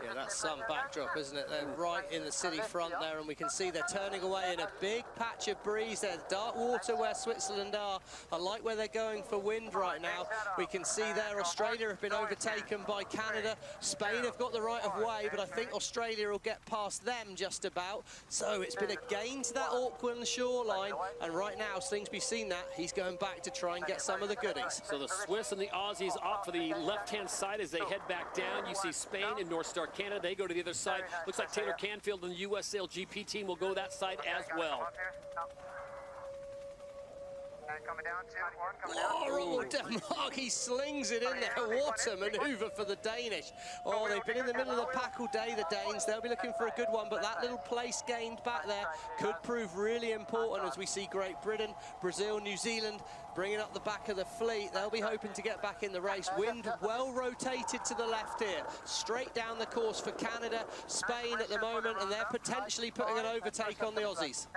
Yeah, that's some backdrop, isn't it? They're right in the city front there, and we can see they're turning away in a big patch of breeze there. Dark water where Switzerland are. I like where they're going for wind right now. We can see there Australia have been overtaken by Canada. Spain have got the right of way, but I think Australia will get past them just about. So it's been a gain to that Aukland shoreline, and right now Slingsby's seen that. He's going back to try and get some of the goodies. So the Swiss and the Aussies opt for the left-hand side as they head back down. You see Spain and North Star Canada. They go to the other side. Looks like Taylor Canfield and the US Sail GP team will go that side as well. Coming down, 2, 1, coming down. Oh, Denmark, he slings it in there. What a manoeuvre for the Danish. Oh, they've been in the middle of the pack all day, the Danes. They'll be looking for a good one, but that little place gained back there could prove really important as we see Great Britain, Brazil, New Zealand bringing up the back of the fleet. They'll be hoping to get back in the race. Wind well rotated to the left here. Straight down the course for Canada, Spain at the moment, and they're potentially putting an overtake on the Aussies.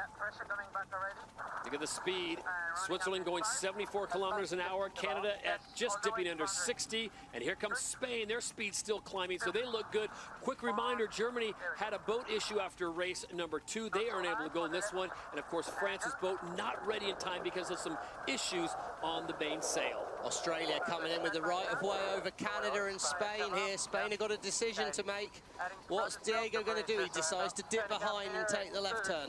Look at the speed. Switzerland going 74 kilometers an hour. Canada at just dipping under 60. And here comes Spain. Their speed's still climbing, so they look good. Quick reminder, Germany had a boat issue after race number 2. They aren't able to go in this one. And, of course, France's boat not ready in time because of some issues on the mainsail. Australia coming in with the right of way over Canada and Spain here. Spain have got a decision to make. What's Diego going to do? He decides to dip behind and take the left turn.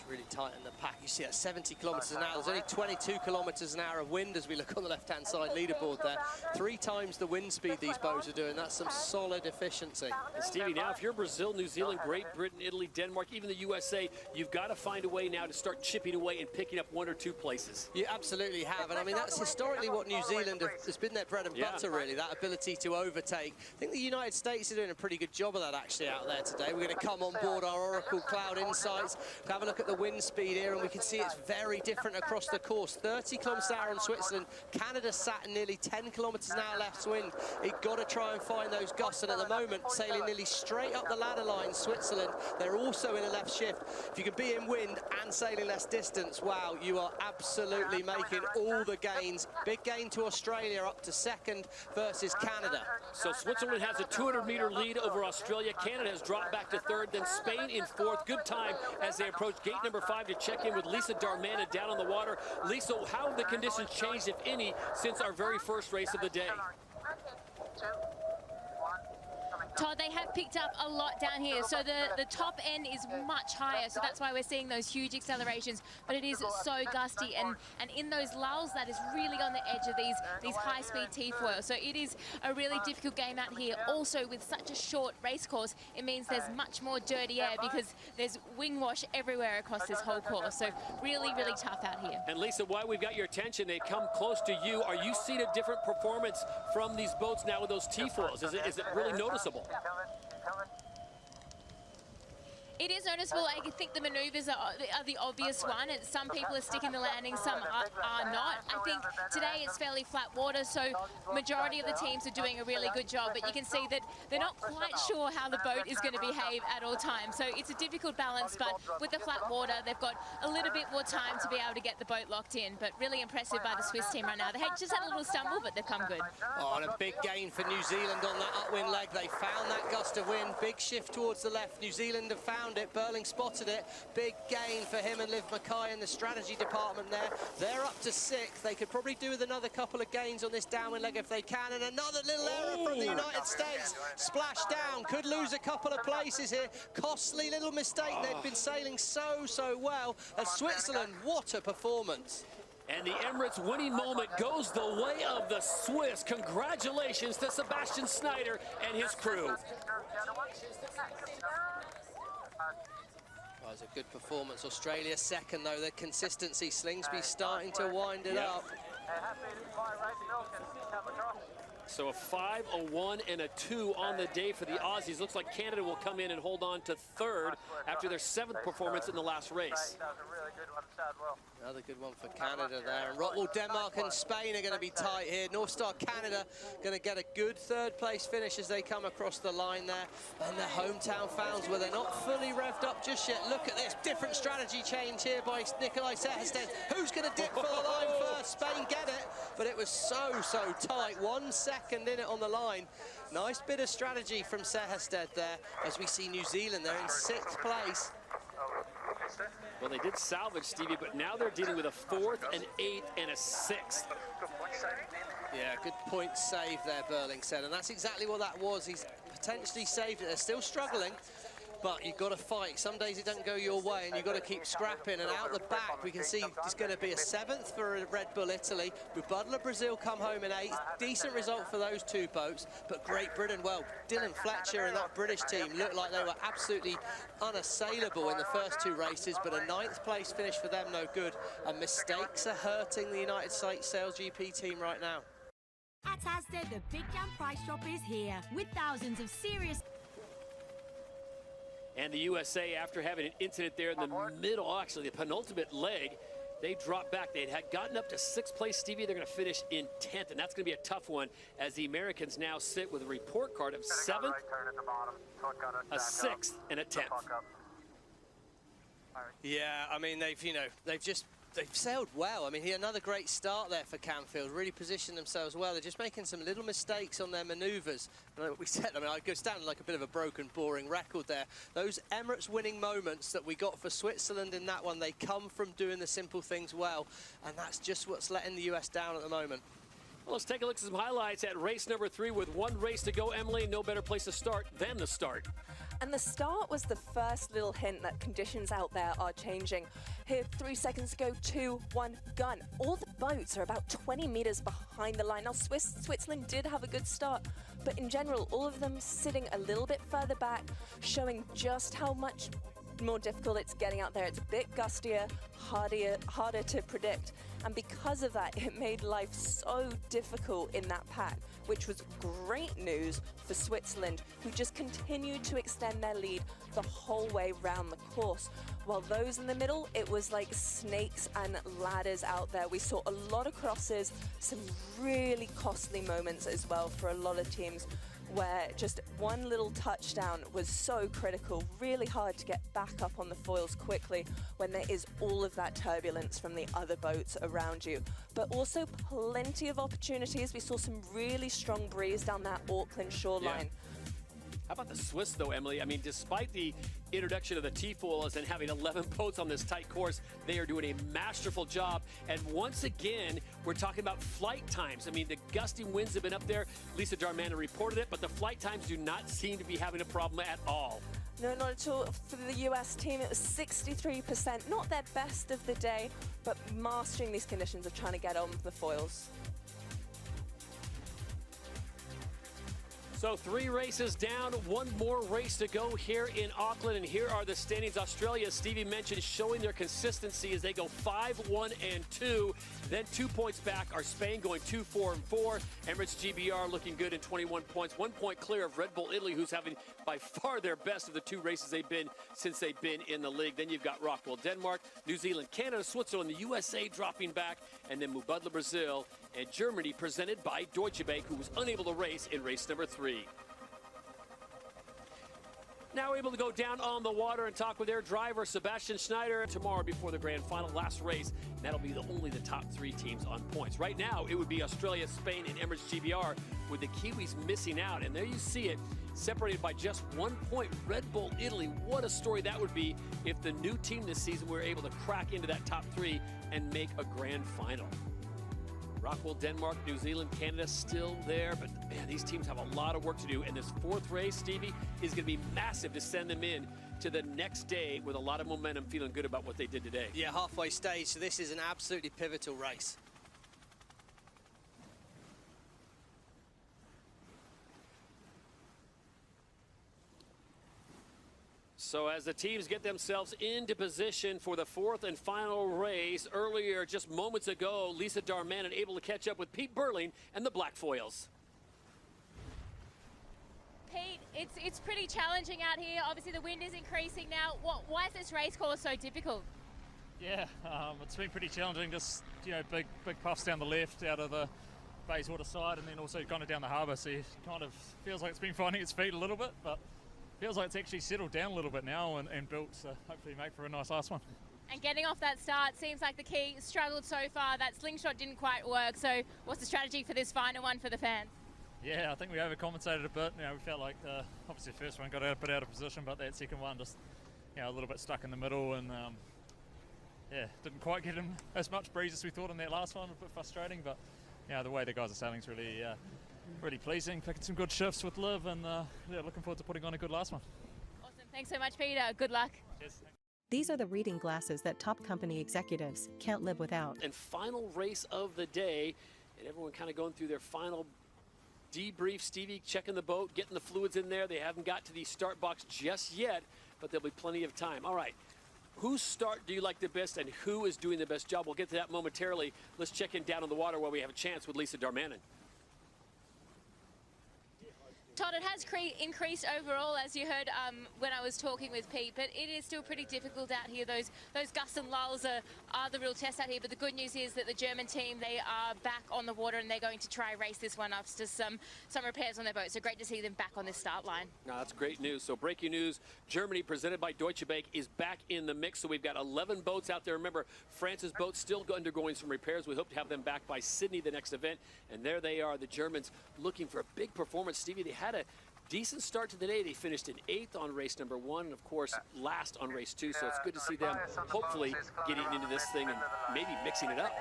Really tight in the pack. You see at 70 kilometers an hour. There's only 22 kilometers an hour of wind as we look on the left-hand side leaderboard there. 3 times the wind speed these boats are doing. That's some solid efficiency. And Stevie, now if you're Brazil, New Zealand, Great Britain, Italy, Denmark, even the USA, you've got to find a way now to start chipping away and picking up 1 or 2 places. You absolutely have, and I mean that's historically what New Zealand has been their bread and butter, really, that ability to overtake. I think the United States are doing a pretty good job of that actually out there today. We're going to come on board our Oracle Cloud Insights to have a look at the wind speed here, and we can see it's very different across the course. 30 kilometers an hour on Switzerland. Canada sat in nearly 10 kilometers an hour left wind. You've got to try and find those gusts, and at the moment sailing nearly straight up the ladder line. Switzerland, they're also in a left shift. If you can be in wind and sailing less distance, wow, you are absolutely making all the gains. Big gain to Australia, up to second versus Canada. So Switzerland has a 200-meter lead over Australia. Canada has dropped back to third, then Spain in fourth. Good time as they approach gate number 5 to check in with Lisa Darmanin down on the water. Lisa, how have the conditions changed, if any, since our very first race of the day? Todd, they have picked up a lot down here, so the top end is much higher, so that's why we're seeing those huge accelerations, but it is so gusty, and in those lulls, that is really on the edge of these high-speed T-foils, so it is a really difficult game out here. Also, with such a short race course, it means there's much more dirty air because there's wing wash everywhere across this whole course, so really, really tough out here. And Lisa, while we've got your attention, they come close to you. Are you seeing a different performance from these boats now with those T-foils? Is it really noticeable? It is noticeable. I think the maneuvers are the obvious one. And some people are sticking the landing, some are not. I think today it's fairly flat water, so majority of the teams are doing a really good job. But you can see that they're not quite sure how the boat is going to behave at all times. So it's a difficult balance, but with the flat water, they've got a little bit more time to be able to get the boat locked in. But really impressive by the Swiss team right now. They just had a little stumble, but they've come good. Oh, and a big gain for New Zealand on that upwind leg. They found that gust of wind. Big shift towards the left. New Zealand have found it. Burling spotted it. Big gain for him and Liv Mackay in the strategy department there. They're up to 6th. They could probably do with another couple of gains on this downwind leg if they can. And another little error from the United States. Splash down. Could lose a couple of places here. Costly little mistake. They'd been sailing so well. And Switzerland, what a performance. And the Emirates winning moment goes the way of the Swiss. Congratulations to Sebastian Schneider and his crew. That was a good performance. Australia second, though. The consistency, Slingsby starting to wind it up. So a 5, a 1, and a 2 on the day for the Aussies. Looks like Canada will come in and hold on to third after their 7th performance in the last race. Good one, Sadwell. Another good one for Canada there. And Rockwell, Denmark and Spain are going to be tight here. North Star Canada going to get a good third place finish as they come across the line there. And their hometown fans, where they're not fully revved up just yet. Look at this different strategy change here by Nikolai Sehested. Who's going to dip for the line first? Spain get it, but it was so tight. 1 second in it on the line. Nice bit of strategy from Sehested there as we see New Zealand there in 6th place. Well, they did salvage, Stevie, but now they're dealing with a 4th, an 8th, and a 6th. Yeah, good point save there, Burling said, and that's exactly what that was. He's potentially saved it. They're still struggling, but you've got to fight. Some days it doesn't go your way, and you've got to keep scrapping. And out the back, we can see it's going to be a 7th for Red Bull Italy. Bubadla Brazil come home in 8th. Decent result for those 2 boats, but Great Britain, well, Dylan Fletcher and that British team looked like they were absolutely unassailable in the first 2 races, but a 9th place finish for them, no good. And mistakes are hurting the United States Sail GP team right now. At Asda, the Big Jam Price Drop is here, with thousands of serious... And the USA, after having an incident there in the middle, actually the penultimate leg, they dropped back. They had gotten up to 6th place, Stevie. They're going to finish in 10th, and that's going to be a tough one as the Americans now sit with a report card of 7th, a 6th, and a 10th. Yeah, I mean, they've sailed well. I mean, another great start there for Canfield, really positioned themselves well. They're just making some little mistakes on their manoeuvres. And like we said, I mean, it goes down like a bit of a broken, boring record there. Those Emirates winning moments that we got for Switzerland in that one, they come from doing the simple things well. And that's just what's letting the US down at the moment. Well, let's take a look at some highlights at race number 3 with 1 race to go. Emily, no better place to start than the start. And the start was the first little hint that conditions out there are changing. Here, 3 seconds to go, 2, 1, gun. All the boats are about 20 meters behind the line. Now, Switzerland did have a good start, but in general, all of them sitting a little bit further back, showing just how much more difficult it's getting out there. It's a bit gustier, harder to predict. And because of that, it made life so difficult in that pack, which was great news for Switzerland, who just continued to extend their lead the whole way round the course. While those in the middle, it was like snakes and ladders out there. We saw a lot of crosses, some really costly moments as well for a lot of teams, where just one little touchdown was so critical, really hard to get back up on the foils quickly when there is all of that turbulence from the other boats around you. But also plenty of opportunities. We saw some really strong breeze down that Auckland shoreline. Yeah. How about the Swiss, though, Emily? I mean, despite the introduction of the T-foils and having 11 boats on this tight course, they are doing a masterful job. And once again, we're talking about flight times. I mean, the gusting winds have been up there. Lisa Darmanin reported it, but the flight times do not seem to be having a problem at all. No, not at all. For the US team, it was 63%. Not their best of the day, but mastering these conditions of trying to get on the foils. So 3 races down, 1 more race to go here in Auckland, and here are the standings. Australia, Stevie mentioned, showing their consistency as they go 5-1 and 2. Then 2 points back are Spain going 2-4 and 4. Emirates GBR looking good in 21 points, 1 point clear of Red Bull Italy, who's having by far their best of the 2 races they've been since they've been in the league. Then you've got Rockwell, Denmark, New Zealand, Canada, Switzerland, the USA dropping back, and then Mubadala, Brazil, and Germany, presented by Deutsche Bank, who was unable to race in race number 3. Now able to go down on the water and talk with their driver, Sebastian Schneider, tomorrow before the grand final, last race. And that'll be only the top 3 teams on points. Right now, it would be Australia, Spain, and Emirates GBR, with the Kiwis missing out. And there you see it, separated by just 1 point. Red Bull Italy, what a story that would be if the new team this season were able to crack into that top 3 and make a grand final. Rockwell, Denmark, New Zealand, Canada still there, but man, these teams have a lot of work to do, and this 4th race, Stevie, is going to be massive to send them in to the next day with a lot of momentum, feeling good about what they did today. Yeah, halfway stage, so this is an absolutely pivotal race. So as the teams get themselves into position for the 4th and final race, earlier, just moments ago, Lisa Darmanin able to catch up with Pete Burling and the Black Foils. Pete, it's pretty challenging out here. Obviously, the wind is increasing now. Why is this race course so difficult? Yeah, it's been pretty challenging. Just big puffs down the left out of the Bayswater side, and then also kind of down the harbour. So it kind of feels like it's been finding its feet a little bit, but feels like it's actually settled down a little bit now and built. So hopefully make for a nice last one. And getting off that start seems like the key. Struggled so far. That slingshot didn't quite work. So what's the strategy for this final one for the fans? Yeah, I think we overcompensated a bit. We felt like obviously the first one got a bit out of position, but that second one just a little bit stuck in the middle, and didn't quite get him as much breeze as we thought in that last one. A bit frustrating, but the way the guys are sailing is really pleasing. Picking some good shifts with Liv, and looking forward to putting on a good last one. Awesome. Thanks so much, Peter. Good luck. Cheers. These are the reading glasses that top company executives can't live without. And final race of the day, and everyone kind of going through their final debrief. Stevie checking the boat, getting the fluids in there. They haven't got to the start box just yet, but there'll be plenty of time. All right, whose start do you like the best, and who is doing the best job? We'll get to that momentarily. Let's check in down on the water while we have a chance with Lisa Darmanin. Todd, it has increased overall, as you heard when I was talking with Pete, but it is still pretty difficult out here. Those gusts and lulls are the real test out here, but the good news is that the German team, they are back on the water, and they're going to try race this one after some repairs on their boat. So great to see them back on this start line. No, that's great news. So breaking news, Germany, presented by Deutsche Bank, is back in the mix. So we've got 11 boats out there. Remember, France's boat's still undergoing some repairs. We hope to have them back by Sydney, the next event. And there they are, the Germans, looking for a big performance. Stevie, they had a decent start to the day. They finished in 8th on race number 1, and of course last on race 2, so it's good to see them hopefully getting into this thing and maybe mixing it up.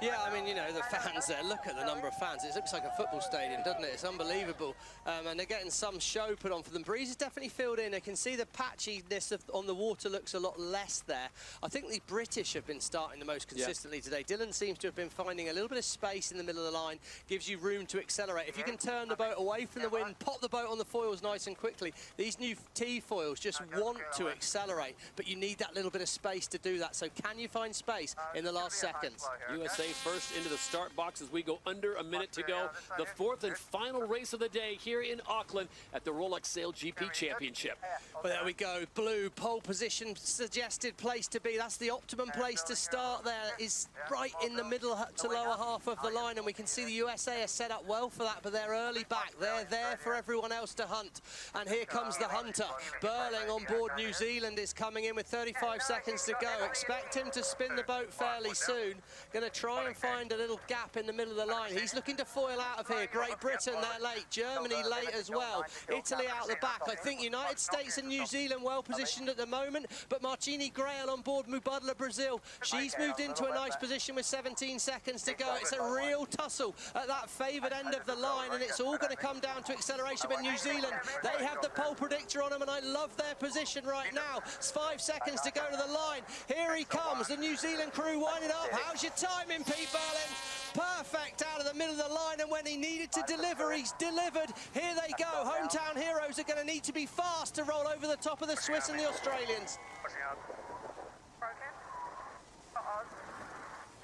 Yeah, I mean, the fans there, look at the number of fans. It looks like a football stadium, doesn't it? It's unbelievable. And they're getting some show put on for them. Breeze is definitely filled in. I can see the patchiness on the water looks a lot less there. I think the British have been starting the most consistently today. Dylan seems to have been finding a little bit of space in the middle of the line, gives you room to accelerate. If you can turn the boat away from the wind, pop the boat on the foils nice and quickly. These new T-foils just want to accelerate, but you need that little bit of space to do that. So can you find space in the last seconds? USA first into the start box as we go under a minute to go. The 4th and final race of the day here in Auckland at the Rolex Sail GP Championship. Well, there we go. Blue pole position, suggested place to be. That's the optimum place to start there, is right in the middle to lower half of the line, and we can see the USA are set up well for that, but they're early back. They're there for everyone else to hunt. And here comes the hunter. Burling on board New Zealand is coming in with 35 seconds to go. Expect him to spin the boat fairly soon. Going to try and find a little gap in the middle of the line. He's looking to foil out of here. Great Britain, they're late. Germany late as well. Italy out the back. I think United States and New Zealand well positioned at the moment, but Martini Grail on board Mubadala Brazil. She's moved into a nice position with 17 seconds to go. It's a real tussle at that favoured end of the line, and it's all going to come down to acceleration. But New Zealand, they have the pole predictor on them, and I love their position right now. It's 5 seconds to go to the line. Here he comes, the New Zealand crew winding up. How's your timing, Pete Burling? Perfect out of the middle of the line, and when he needed to deliver, he's delivered. Here they go. Hometown heroes are going to need to be fast to roll over the top of the Swiss and the Australians.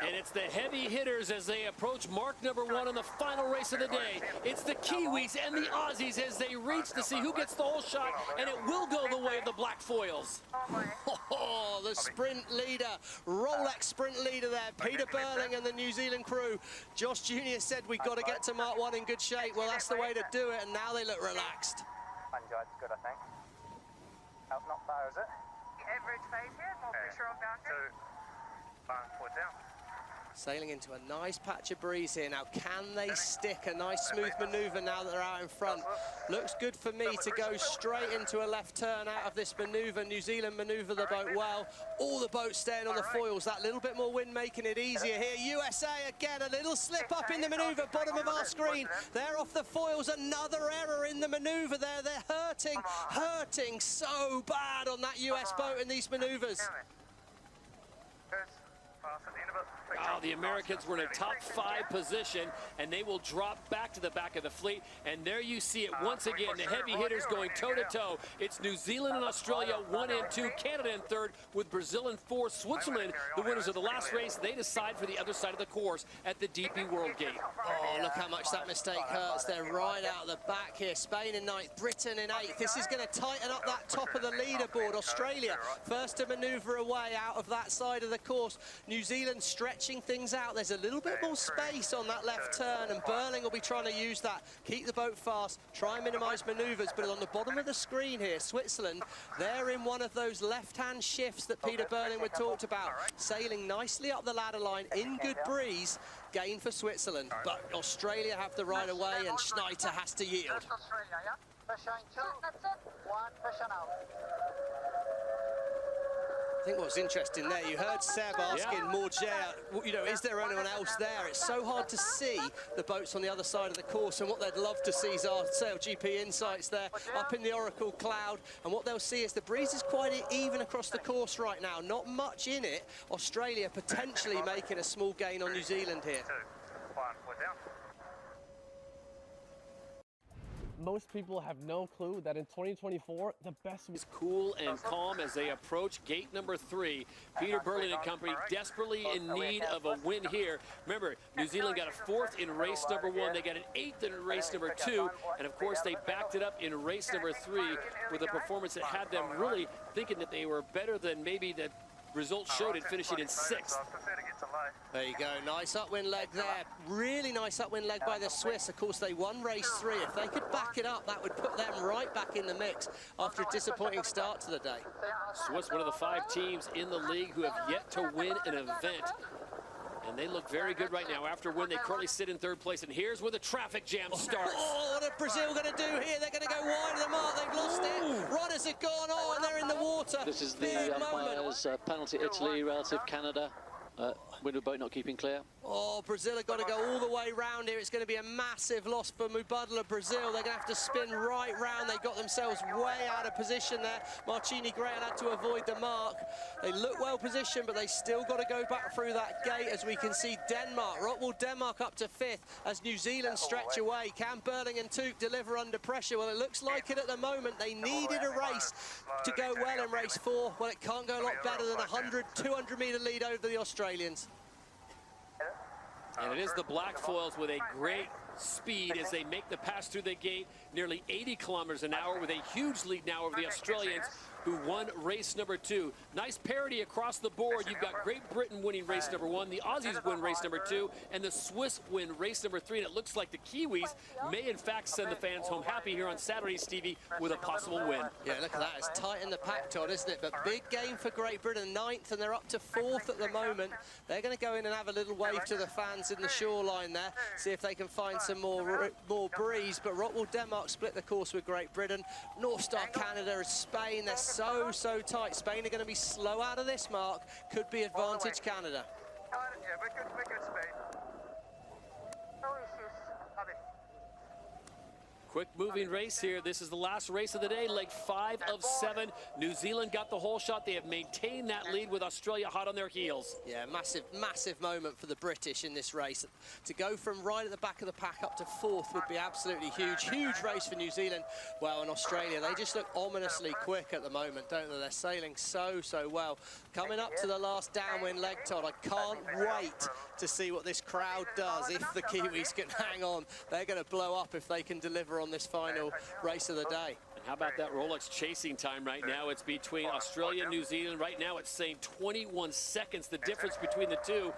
And it's the heavy hitters as they approach mark number 1 in the final race of the day. It's the Kiwis and the Aussies as they reach to see who gets the whole shot, and it will go the way of the black foils. Oh, the sprint leader, Rolex sprint leader there, Peter Burling and the New Zealand crew. Josh Jr. said we've got to get to Mark 1 in good shape. Well, that's the way to do it, and now they look relaxed. It's good, I think. Not far, is it? Average phase here, more pressure on boundary. 2, 4 down. Sailing into a nice patch of breeze here now. Can they stick a nice smooth manoeuvre now that they're out in front? Looks good for me to go straight into a left turn out of this manoeuvre. New Zealand manoeuvre the boat well. All the boats staying on the foils. That little bit more wind making it easier here. USA again, a little slip up in the manoeuvre. Bottom of our screen. They're off the foils. Another error in the manoeuvre there. They're hurting so bad on that US boat in these manoeuvres. Oh, the Americans were in a top 5 position, and they will drop back to the back of the fleet. And there you see it once again, the heavy hitters going toe-to-toe. It's New Zealand and Australia 1 and 2, Canada in 3rd, with Brazil in 4th, Switzerland, the winners of the last race. They decide for the other side of the course at the DP World Gate. Oh, look how much that mistake hurts. They're right out of the back here. Spain in 9th, Britain in 8th. This is going to tighten up that top of the leaderboard. Australia first to manoeuvre away out of that side of the course. New Zealand stretching things out. There's a little bit more space on that left turn, and Burling will be trying to use that. Keep the boat fast, try and minimise manoeuvres, but on the bottom of the screen here, Switzerland, they're in one of those left-hand shifts that Peter Burling would talked about, sailing nicely up the ladder line in good breeze. Gain for Switzerland, but Australia have the right of way, and Schneider has to yield. I think what's interesting there, you heard Seb asking Morgier, you know, is there anyone else there? It's so hard to see the boats on the other side of the course, and what they'd love to see is our SailGP insights there up in the Oracle cloud, and what they'll see is the breeze is quite even across the course right now, not much in it. Australia potentially making a small gain on New Zealand here. Most people have no clue that in 2024, the best is cool and calm as they approach gate number 3. Peter Burling and company desperately in need of a win here. Remember, New Zealand got a 4th in race number 1. They got an 8th in race number 2. And of course, they backed it up in race number 3 with a performance that had them really thinking that they were better than maybe the results showed it, finishing in 6th. There you go, nice upwind leg there. Really nice upwind leg by the Swiss. Of course, they won race 3. If they could back it up, that would put them right back in the mix after a disappointing start to the day. Swiss, one of the 5 teams in the league who have yet to win an event. And they look very good right now. After a win, they currently sit in 3rd place. And here's where the traffic jam starts. Oh, what are Brazil going to do here? They're going to go wide of the mark. They've lost it. Runners have gone on, and they're in the water. This is the umpires' penalty, Italy relative Canada. Windward boat not keeping clear. Oh, Brazil have got to go all the way round here. It's going to be a massive loss for Mubadala Brazil. They're going to have to spin right round. They got themselves way out of position there. Marcini Graham had to avoid the mark. They look well positioned, but they still got to go back through that gate, as we can see Denmark. Rockwool Denmark up to 5th as New Zealand stretch away. Can Burling and Tuke deliver under pressure? Well, it looks like it at the moment. They needed a race to go well in race 4. Well, it can't go a lot better than a 100, 200-metre lead over the Australians. And it is the Black Foils with a great speed as they make the pass through the gate, nearly 80 kilometers an hour, with a huge lead now over the Australians, who won race number 2. Nice parity across the board. You've got Great Britain winning race number 1, the Aussies win race number 2, and the Swiss win race number 3. And it looks like the Kiwis may in fact send the fans home happy here on Saturday, Stevie, with a possible win. Yeah, look at that. It's tight in the pack, Todd, isn't it? But big game for Great Britain, 9th, and they're up to 4th at the moment. They're going to go in and have a little wave to the fans in the shoreline there, see if they can find some more breeze. But Rockwool Denmark split the course with Great Britain. North Star Canada is Spain. They're so tight. Spain are going to be slow out of this mark. Could be advantage Canada. Yeah, we're good, Spain. No issues. Quick moving race here. This is the last race of the day, leg 5 of 7. New Zealand got the whole shot. They have maintained that lead with Australia hot on their heels. Yeah, massive moment for the British in this race. To go from right at the back of the pack up to 4th would be absolutely huge. Huge race for New Zealand. Well, in Australia, they just look ominously quick at the moment, don't they? They're sailing so well. Coming up to the last downwind leg, Todd, I can't wait to see what this crowd does if the Kiwis can hang on. They're going to blow up if they can deliver on this final race of the day. And how about that Rolex chasing time right now? It's between Australia and New Zealand. Right now it's saying 21 seconds, the difference between the two,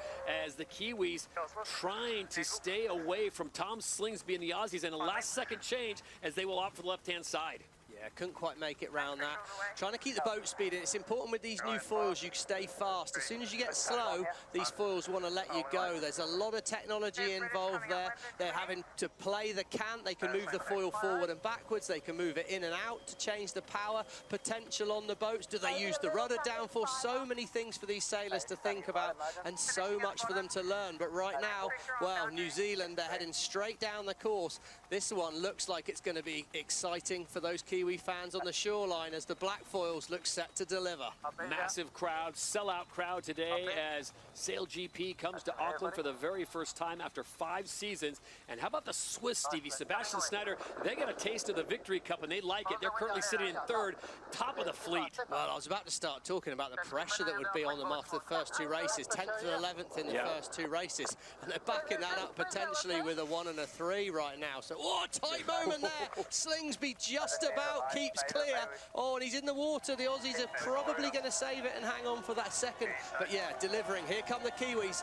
as the Kiwis trying to stay away from Tom Slingsby and the Aussies, and a last-second change as they will opt for the left-hand side. Yeah, couldn't quite make it round that. Trying to keep the boat speed in. It's important with these new foils you stay fast. As soon as you get slow, these foils want to let you go. There's a lot of technology involved there. They're having to play the cant. They can move the foil forward and backwards. They can move it in and out to change the power potential on the boats. Do they use the rudder downforce? So many things for these sailors to think about, and so much for them to learn. But right now, well, New Zealand, they're heading straight down the course. This one looks like it's going to be exciting for those Kiwis Kiwi fans on the shoreline as the Black Foils look set to deliver. Massive crowd, sellout crowd today as Sail GP comes to Auckland for the very first time after 5 seasons. And how about the Swiss, Stevie? Sebastian Schneider, they got a taste of the Victory Cup and they like it. They're currently sitting in 3rd, top of the fleet. Well, I was about to start talking about the pressure that would be on them after the first 2 races. 10th and 11th in the first 2 races. And they're backing that up potentially with a 1 and a 3 right now. So, oh, tight moment there. Slingsby just about keeps clear. Oh, and he's in the water. The Aussies are probably going to save it and hang on for that second. But yeah, delivering. Here come the Kiwis.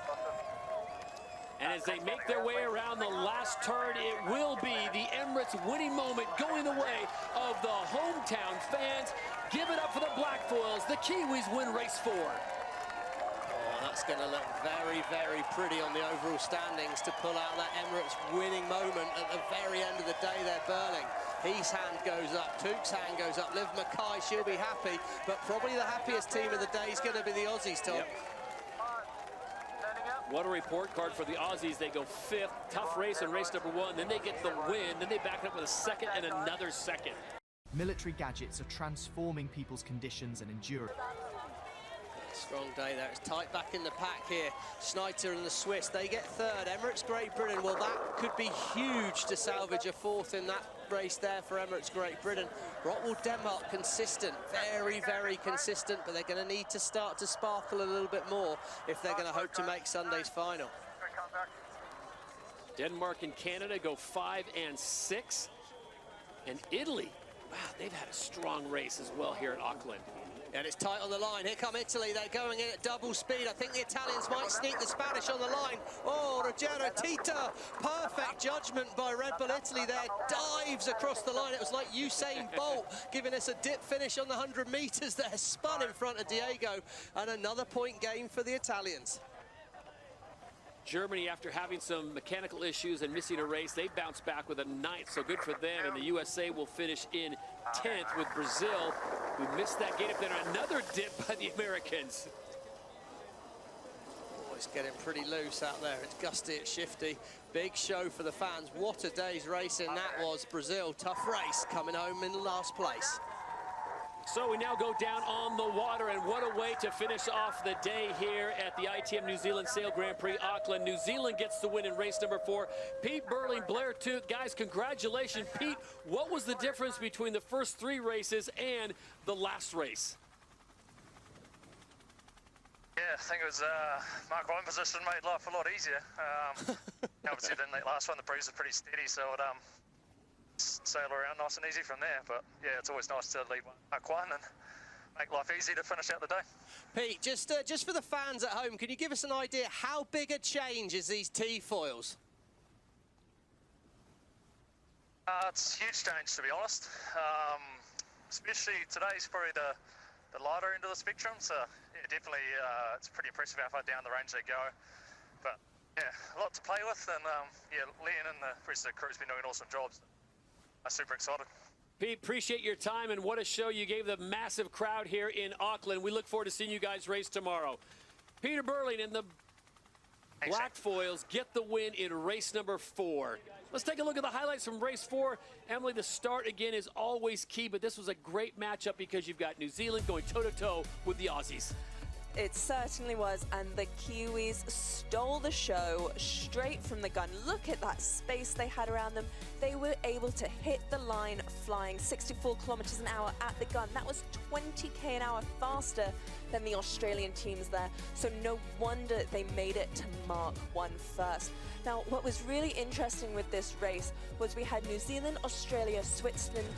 And as they make their way around the last turn, it will be the Emirates winning moment going the way of the hometown fans. Give it up for the Black Foils. The Kiwis win race 4. That's going to look very, very pretty on the overall standings to pull out that Emirates winning moment at the very end of the day there, Burling. His hand goes up, Took's hand goes up, Liv Mackay, she'll be happy, but probably the happiest team of the day is going to be the Aussies, Tom. What a report card for the Aussies. They go 5th, tough race in race number 1, then they get the win, then they back it up with a 2nd and another 2nd. Military gadgets are transforming people's conditions and endurance. Strong day there. It's tight back in the pack here. Schneider and the Swiss, they get 3rd. Emirates Great Britain, well, that could be huge to salvage a 4th in that race there for Emirates Great Britain. Rottwell Denmark consistent, very, very consistent, but they're going to need to start to sparkle a little bit more if they're going to hope to make Sunday's final. Denmark and Canada go 5 and 6. And Italy, wow, they've had a strong race as well here at Aukland. And it's tight on the line. Here come Italy. They're going in at double speed. I think the Italians might sneak the Spanish on the line. Oh, Ruggero Tita. Perfect judgment by Red Bull Italy there. Dives across the line. It was like Usain Bolt giving us a dip finish on the 100 meters there. Spun in front of Diego. And another point game for the Italians. Germany, after having some mechanical issues and missing a race, they bounced back with a 9th, so good for them. And the USA will finish in 10th with Brazil, who missed that gate up there. Another dip by the Americans. Oh, it's getting pretty loose out there. It's gusty, it's shifty. Big show for the fans. What a day's racing that was. Brazil, tough race, coming home in last place. So we now go down on the water, and what a way to finish off the day here at the ITM New Zealand Sail Grand Prix Auckland. New Zealand gets the win in race number 4. Pete Burling, Blair Took, guys, congratulations. Pete, what was the difference between the first 3 races and the last race? Yeah, I think it was Mark 1 position made life a lot easier. Obviously, then that last one, the breeze was pretty steady, so it sail around nice and easy from there. But yeah, it's always nice to leave Mark 1 and make life easy to finish out the day. Pete, just for the fans at home, can you give us an idea how big a change is these T-foils? It's a huge change, to be honest. Especially today's probably the lighter end of the spectrum. So yeah, definitely it's pretty impressive how far down the range they go. But yeah, a lot to play with, and yeah, Liam and the rest of the crew's been doing awesome jobs. I'm super excited. Pete, appreciate your time, and what a show you gave the massive crowd here in Auckland. We look forward to seeing you guys race tomorrow. Peter Burling and the Black Foils get the win in race number 4. Let's take a look at the highlights from race 4. Emily, the start again is always key, but this was a great matchup because you've got New Zealand going toe-to-toe with the Aussies. It certainly was, and the Kiwis stole the show straight from the gun. Look at that space they had around them. They were able to hit the line flying 64 kilometers an hour at the gun. That was 20k an hour faster than the Australian teams there. So no wonder they made it to Mark 1 first. Now, what was really interesting with this race was we had New Zealand, Australia, Switzerland,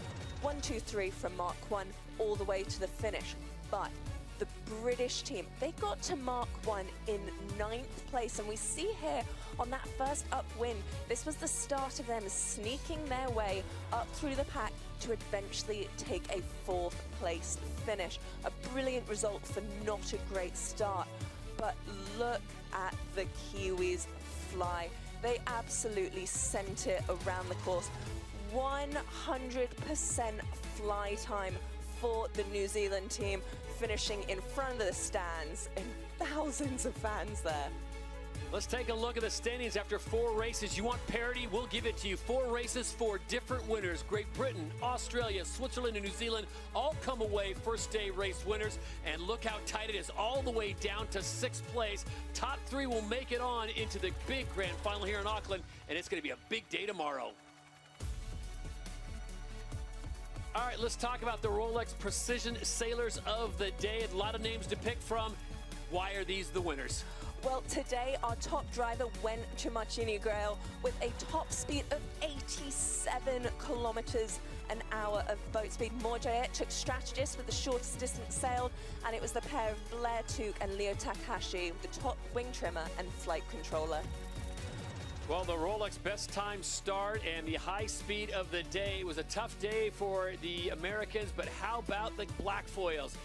1, 2, 3 from Mark 1 all the way to the finish. But the British team, they got to Mark 1 in 9th place, and we see here on that first upwind, this was the start of them sneaking their way up through the pack to eventually take a 4th place finish. A brilliant result for not a great start, but look at the Kiwis fly. They absolutely sent it around the course. 100% fly time for the New Zealand team, finishing in front of the stands and thousands of fans there. Let's take a look at the standings after 4 races. You want parity? We'll give it to you. 4 races, 4 different winners. Great Britain, Australia, Switzerland, and New Zealand all come away first day race winners. And look how tight it is all the way down to 6th place. Top 3 will make it on into the big grand final here in Auckland, and it's going to be a big day tomorrow. All right, let's talk about the Rolex Precision Sailors of the Day. A lot of names to pick from. Why are these the winners? Well, today our top driver went to Marcini Grail with a top speed of 87 kilometers an hour of boat speed. Morjayet took strategist with the shortest distance sailed, and it was the pair of Blair Tuke and Leo Takahashi, the top wing trimmer and flight controller. Well, the Rolex best time start and the high speed of the day. It was a tough day for the Americans, but how about the Black Foils?